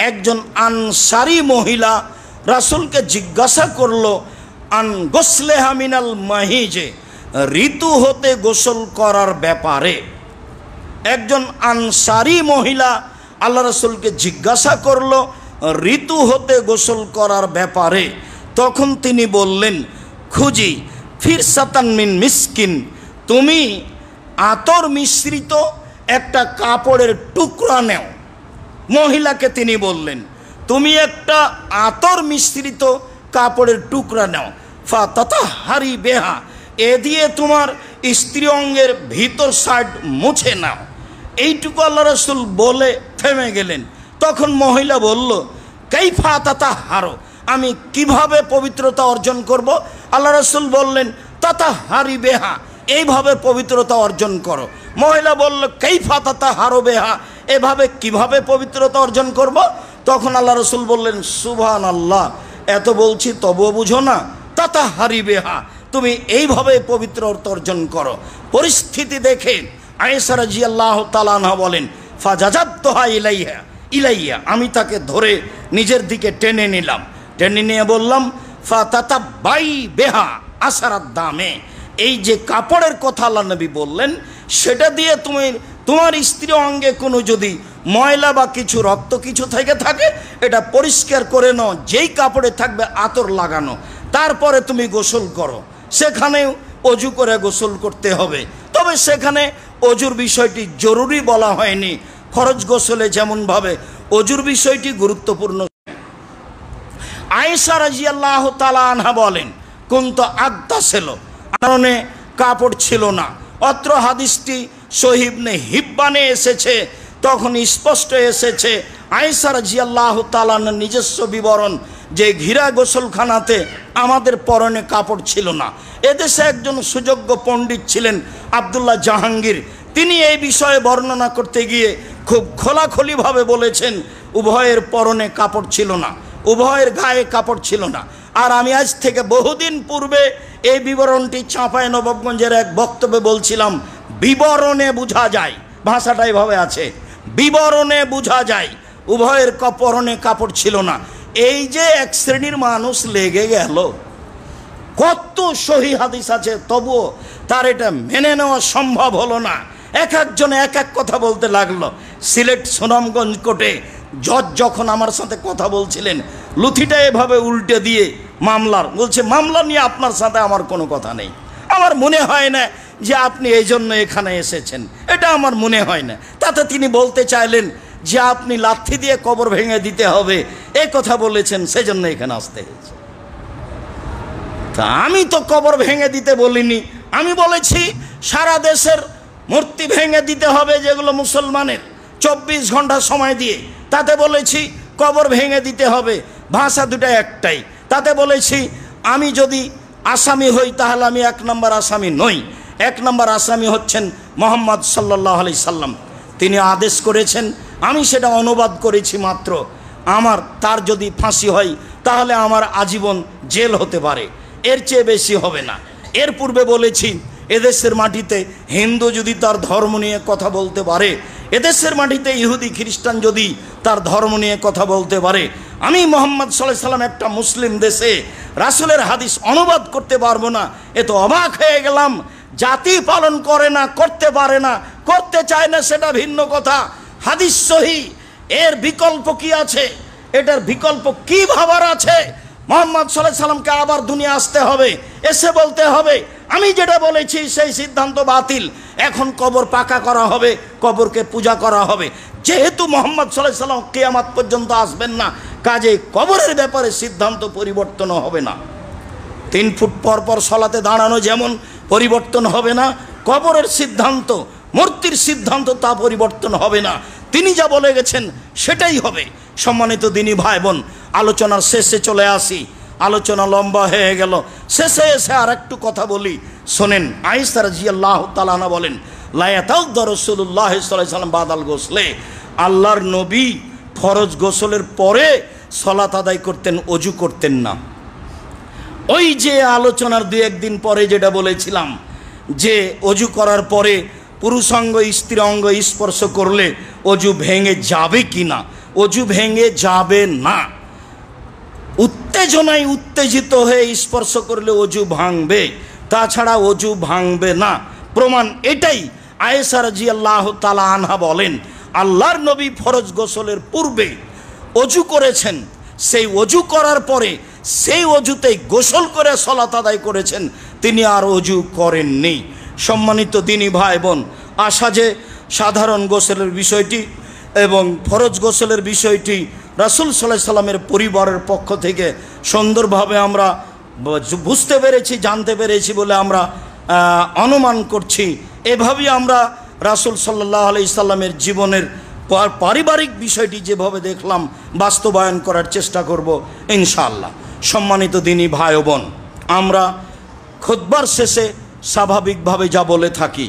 একজন আনসারী মহিলা রাসূলকে জিজ্ঞাসা করলো, আন গোসলেহা মিনাল মাহিজে, ঋতু হতে গোসল করার ব্যাপারে। একজন আনসারী মহিলা আল্লাহ রাসূলকে জিজ্ঞাসা করলো ঋতু হতে গোসল করার ব্যাপারে। তখন তিনি বললেন, খুঁজি ফিরসাতান মিন মিসকিন, তুমি আতর মিশ্রিত একটা কাপড়ের টুকরা নেও। মহিলাকে তিনি বললেন, তুমি একটা আতর মিশ্রিত কাপড়ের টুকরা নাও, ফাতাতাহারি বেহা, এ দিয়ে তোমার স্ত্রী অঙ্গের ভিতর সাইড মুছে নাও। এইটুকু আল্লাহ রাসূল বলে থেমে গেলেন। তখন মহিলা বলল, কাইফা তাতাহারো, আমি কিভাবে পবিত্রতা অর্জন করব? আল্লাহ রাসূল বললেন, তাতাহারি বেহা, এইভাবে পবিত্রতা অর্জন করো। মহিলা বলল, কাইফা তাতাহারো বেহা, এভাবে কিভাবে পবিত্রতা অর্জন করব? তখন আল্লাহ রাসূল বললেন, সুবহানাল্লাহ, এত বলছি তবুও বুঝো না? তাতাহারি বেহা, তুমি এইভাবে পবিত্রতা অর্জন করো। পরিস্থিতি দেখে আয়েশা রাদিয়াল্লাহু তাআলা আনহা বলেন, ফাজাজাবতুহা ইলাইয়া, আমি তাকে ধরে নিজের দিকে টেনে নিলাম। টেনে নিয়ে বললাম, ফাতাতাবাই বেহা আসারাত দামে, এই যে কাপড়ের কথা আল্লাহ নবী বললেন, সেটা দিয়ে তুমি তোমার স্ত্রী অঙ্গে কোনো যদি ময়লা বা কিছু রক্ত কিছু থেকে থাকে, এটা পরিষ্কার করে নাও, যেই কাপড়ে থাকবে আতর লাগানো, তারপরে তুমি গোসল করো। সেখানেও অজু করে গোসল করতে হবে, তবে সেখানে অজুর বিষয়টি জরুরি বলা হয়নি। ফরজ গোসলে যেমনভাবে অজুর বিষয়টি গুরুত্বপূর্ণ। আয়েশা রাদিয়াল্লাহু তাআলা আনহা বলেন, কুনতু আগতাসিল, কারণে কাপড় ছিল না। অত্র হাদিসটি সহিহ ইবনে হিব্বানে এসেছে। তখন স্পষ্ট এসেছে আয়েশা রাদিয়াল্লাহু তাআলা নিজস্ব বিবরণ, যে ঘিরা গোসলখানাতে আমাদের পরনে কাপড় ছিল না। এদেশে একজন সুযোগ্য পণ্ডিত ছিলেন আব্দুল্লাহ জাহাঙ্গীর, তিনি এই বিষয়ে বর্ণনা করতে গিয়ে খুব খোলাখুলিভাবে বলেছেন, উভয়ের পরনে কাপড় ছিল না, উভয়ের গায়ে কাপড় ছিল না। আর আমি আজ থেকে বহুদিন পূর্বে এই বিবরণটি চাঁপাই নবাবগঞ্জের এক বক্তব্যে বলছিলাম, বিবরণে বোঝা যায়, ভাষাটা এভাবে আছে, বিবরণে বোঝা যায় উভয়ের পরনে কাপড় ছিল না। এই যে এক শ্রেণীর মানুষ লেগে গেল, কত সহিহ হাদিস আছে, তবুও তার এটা মেনে নেওয়া সম্ভব হলো না। এক একজনে এক এক কথা বলতে লাগলো। সিলেট সুনামগঞ্জ কোর্টে জজ যখন আমার সাথে কথা বলছিলেন, লুথিটা এভাবে উল্টে দিয়ে মামলার বলছে, মামলা নিয়ে আপনার সাথে আমার কোনো কথা নেই, আমার মনে হয় না যে আপনি এই জন্য এখানে এসেছেন, এটা আমার মনে হয় না। তাতে তিনি বলতে চাইলেন যে আপনি লাথি দিয়ে কবর ভেঙে দিতে হবে, এই কথা বলেছেন, সেজন্য এখানে আসতে হয়েছে। তা আমি তো কবর ভেঙে দিতে বলিনি, আমি বলেছি সারা দেশের মূর্তি ভেঙে দিতে হবে যেগুলো মুসলমানের, 24 ঘন্টা সময় দিয়ে। তাতে বলেছি কবর ভেঙে দিতে হবে, ভাষা দুটা একটাই। তাতে বলেছি আমি যদি আসামি হই তাহলে আমি 1 নম্বর আসামি নই, 1 নম্বর আসামি হচ্ছেন মুহাম্মদ সাল্লাল্লাহু আলাইহি সাল্লাম। তিনি আদেশ করেছেন আমি সেটা অনুবাদ করেছি মাত্র। তার যদি ফাঁসি হয় তাহলে আমার আজীবন জেল হতে পারে, এর চেয়ে বেশি হবে না। এর পূর্বে বলেছি, এদেশের মাটিতে হিন্দু যদি তার ধর্ম নিয়ে কথা বলতে পারে, এদেশের মাটিতে ইহুদি খ্রিস্টান যদি তার ধর্ম নিয়ে কথা বলতে পারে, আমি মোহাম্মদ সাল্লাল্লাহু আলাইহি সাল্লাম একটা মুসলিম দেশে রাসূলের হাদিস অনুবাদ করতে পারবো না। এ তো অবাক হয়ে গেলাম। জাতি পালন করে না, করতে পারে না, করতে চায় না, সেটা ভিন্ন কথা। হাদিস সহি, এর বিকল্প কি আছে? এটার বিকল্প কি ভাবার আছে? মোহাম্মদ সাল্লাল্লাহু আলাইহি সাল্লামকে আবার দুনিয়া আসতে হবে, এসে বলতে হবে আমি যেটা বলেছি সেই সিদ্ধান্ত বাতিল, এখন কবর পাকা করা হবে, কবরকে পূজা করা হবে। যেহেতু মোহাম্মদ সাল্লাল্লাহু আলাইহি সাল্লাম কিয়ামত পর্যন্ত আসবেন না, কাজে কবরের ব্যাপারে সিদ্ধান্ত পরিবর্তন হবে না। 3 ফুট পর পর সলাতে দাঁড়ানো যেমন পরিবর্তন হবে না, কবরের সিদ্ধান্ত, মূর্তির সিদ্ধান্ত তা পরিবর্তন হবে না। তিনি যা বলে গেছেন সেটাই হবে। সম্মানিত দিনী ভাই বোন, আলোচনার শেষে চলে আসি। আলোচনা লম্বা হয়ে গেল, শেষে এসে আর একটু কথা বলি, শোনেন। আয়েশা রাদিয়াল্লাহু তাআলা আনহা বলেন, লা ইয়াতাওয়াদ্দা রাসূলুল্লাহ সাল্লাল্লাহু আলাইহি ওয়াসাল্লাম বাদাল গোসলে, আল্লাহর নবী ফরজ গোসলের পরে সালাত আদায় করতেন, ওযু করতেন না। ওই যে আলোচনার 2-1 দিন পরে যেটা বলেছিলাম যে ওযু করার পরে পুরুষাঙ্গ স্ত্রী অঙ্গ স্পর্শ করলে ওযু ভেঙে যাবে কি না? ওযু ভেঙে যাবে না। উত্তেজনায় উত্তেজিত হয়ে স্পর্শ করলে ওযু ভাঙবে, তাছাড়া ওযু ভাঙবে না। প্রমাণ এটাই। আয়েশা রাদিয়াল্লাহু তাআলা আনহা বলেন, আল্লাহর নবী ফরজ গোসলের পূর্বে ওযু করেছেন, সেই ওযু করার পরে সেই ওযুতেই গোসল করে সালাত আদায় করেছেন, তিনি আর ওযু করেননি। সম্মানিত দিনী ভাই বোন, আশা যে সাধারণ গোসলের বিষয়টি এবং ফরজ গোসলের বিষয়টি রাসূল সাল্লাল্লাহু আলাইহি সাল্লামের পরিবারের পক্ষ থেকে সুন্দরভাবে আমরা বুঝতে পেরেছি, জানতে পেরেছি বলে আমরা অনুমান করছি। এভাবেই আমরা রাসূল সাল্লাল্লাহু আলাইহি সাল্লামের জীবনের পারিবারিক বিষয়টি যেভাবে দেখলাম বাস্তবায়ন করার চেষ্টা করব ইনশাআল্লাহ। সম্মানিত দিনী ভাই বোন, আমরা খুতবার শেষে স্বাভাবিকভাবে যা বলে থাকি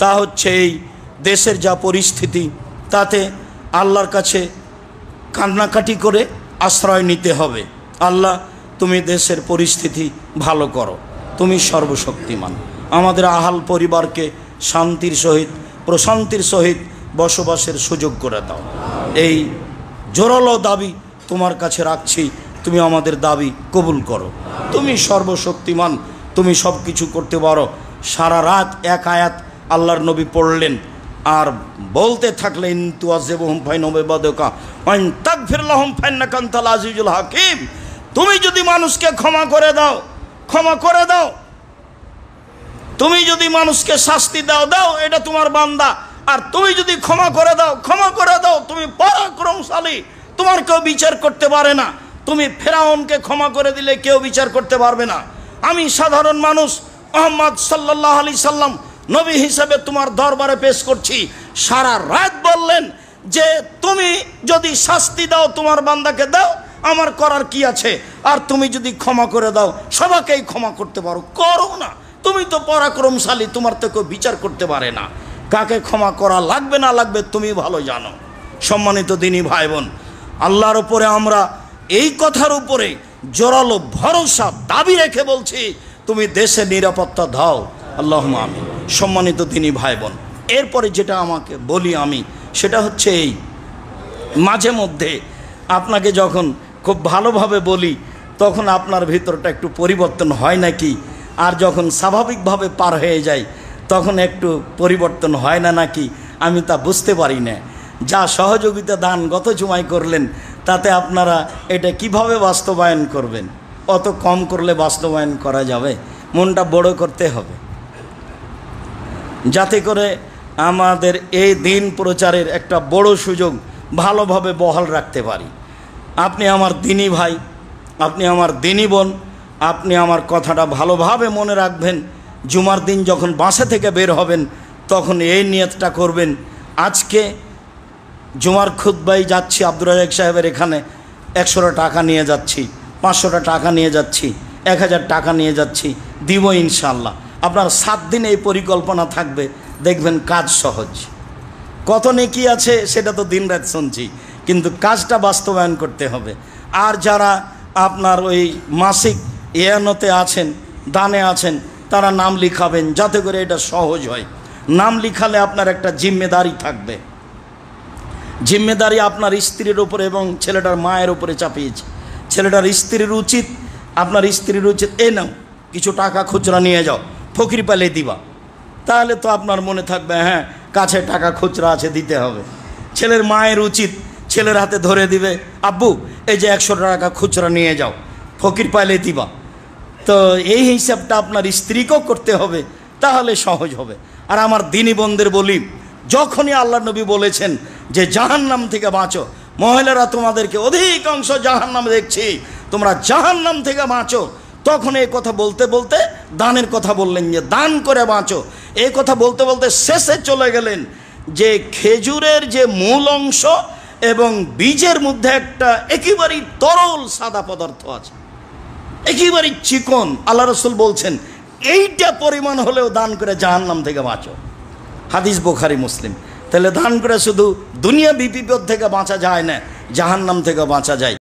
তা হচ্ছে এই দেশের যা পরিস্থিতি, তাতে আল্লাহর কাছে কান্নাকাটি করে আশ্রয় নিতে হবে। আল্লাহ, তুমি দেশের পরিস্থিতি ভালো করো, তুমি সর্বশক্তিমান। আমাদের আহাল পরিবারকে শান্তির সহিত প্রশান্তির সহিত বসবাসের সুযোগ করে দাও। এই জোরালো দাবি তোমার কাছে রাখছি, তুমি আমাদের দাবি কবুল করো। তুমি সর্বশক্তিমান, তুমি সব কিছু করতে পারো। সারা রাত এক আয়াত আল্লাহর নবী পড়লেন আর বলতে থাকলেন, তুআযিবুহুম ফাইন্নাহুম ইবাদুকা ওয়া ইন তাগফির লাহুম ফাইন্নাকা আনতাল আজিজুল হাকীম। তুমি যদি মানুষকে ক্ষমা করে দাও, ক্ষমা করে দাও। তুমি যদি মানুষকে শাস্তি দাও, দাও, এটা তোমার বান্দা। আর তুমি যদি ক্ষমা করে দাও, ক্ষমা করে দাও, তুমি পরাক্রমশালী, তোমার কেউ বিচার করতে পারে না। তুমি ফেরাউনকে ক্ষমা করে দিলে কেউ বিচার করতে পারবে না। আমি সাধারণ মানুষ, মুহাম্মদ সাল্লাল্লাহু আলাইহি সাল্লাম নবী হিসেবে তোমার দরবারে পেশ করছি। সারা রাত বললেন যে তুমি যদি শাস্তি দাও তোমার বান্দাকে দাও, আমার করার কি আছে? আর তুমি যদি ক্ষমা করে দাও, সবাইকেই ক্ষমা করতে পারো, করো না। তুমি তো পরাক্রমশালী, তোমার তো কেউ বিচার করতে পারে না। কাকে ক্ষমা করা লাগবে না লাগবে তুমি ভালো জানো। সম্মানিত দিনী ভাই বোন, আল্লাহর উপরে আমরা এই কথার উপরে জোরালো ভরসা দাবি রেখে বলছি, তুমি দেশে নিরাপত্তা দাও, আল্লাহুম্মা আমিন। সম্মানিত দিনী ভাই বোন, এরপরে যেটা আমাকে বলি আমি, সেটা হচ্ছে এই, মাঝে মধ্যে আপনাকে যখন খুব ভালোভাবে বলি তখন আপনার ভিতরটা একটু পরিবর্তন হয় নাকি, আর যখন স্বাভাবিকভাবে পার হয়ে যায় তখন একটু পরিবর্তন হয় না নাকি, আমি তা বুঝতে পারি না। যা সহযোগিতা দান গত জুমায় করলেন, তাতে আপনারা এটা কিভাবে বাস্তবায়ন করবেন? অত কম করলে বাস্তবায়ন করা যাবে? মনটা বড় করতে হবে, যাতে করে আমাদের এই দিন প্রচারের একটা বড় সুযোগ ভালোভাবে বহাল রাখতে পারি। আপনি আমার দিনী ভাই, আপনি আমার দিনী বোন, আপনি আমার কথাটা ভালোভাবে মনে রাখবেন। জুমার দিন যখন বাসা থেকে বের হবেন তখন এই নিয়তটা করবেন, আজকে জুমার খুতবায় যাচ্ছি আব্দুর রাজ্জাক সাহেবের এখানে, 100টা টাকা নিয়ে যাচ্ছি, 500টা টাকা নিয়ে যাচ্ছি, 1000 টাকা নিয়ে যাচ্ছি, দিব ইনশাআল্লাহ। আপনার 7 দিন এই পরিকল্পনা থাকবে, দেখবেন কাজ সহজ। কত নেকি আছে সেটা তো দিনরাত শুনছি, কিন্তু কাজটা বাস্তবায়ন করতে হবে। আর যারা আপনার ওই মাসিক এয়ানতে আছেন, দানে আছেন, তারা নাম লিখাবেন যাতে করে এটা সহজ হয়। নাম লিখালে আপনার একটা জিম্মেদারি থাকবে, জিম্মেদারি আপনার স্ত্রীর উপরে এবং ছেলেটার মায়ের উপরে চাপিয়েছে। ছেলেটার স্ত্রীর উচিত, আপনার স্ত্রীর উচিত, এ নাও কিছু টাকা খুচরা নিয়ে যাও, ফকির পেলে দিবা। তাহলে তো আপনার মনে থাকবে হ্যাঁ কাছে টাকা খুচরা আছে, দিতে হবে। ছেলের মায়ের উচিত ছেলের হাতে ধরে দিবে, আব্বু এই যে 100 টাকা খুচরা নিয়ে যাও, ফকির পাইলে দিবা। তো এই হিসাবটা আপনার স্ত্রীকেও করতে হবে, তাহলে সহজ হবে। আর আমার দিনী বোনদের বলি, যখনই আল্লাহ নবী বলেছেন যে জাহান্নাম থেকে বাঁচো, মহিলারা তোমাদেরকে অধিকাংশ জাহান্নামে দেখছি, তোমরা জাহান্নাম থেকে বাঁচো, তখন এই কথা বলতে বলতে দানের কথা বললেন যে দান করে বাঁচো। এই কথা বলতে বলতে শেষে চলে গেলেন যে খেজুরের যে মূল অংশ এবং বীজের মধ্যে একটা একেবারেই তরল সাদা পদার্থ আছে, একেবারেই চিকন। আল্লাহ রসুল বলছেন এইটা পরিমাণ হলেও দান করে জাহান্নাম থেকে বাঁচো। হাদিস বুখারী মুসলিম। তাহলে দান করে শুধু দুনিয়া বিপদ থেকে বাঁচা যায় না, জাহান্নাম থেকে বাঁচা যায়।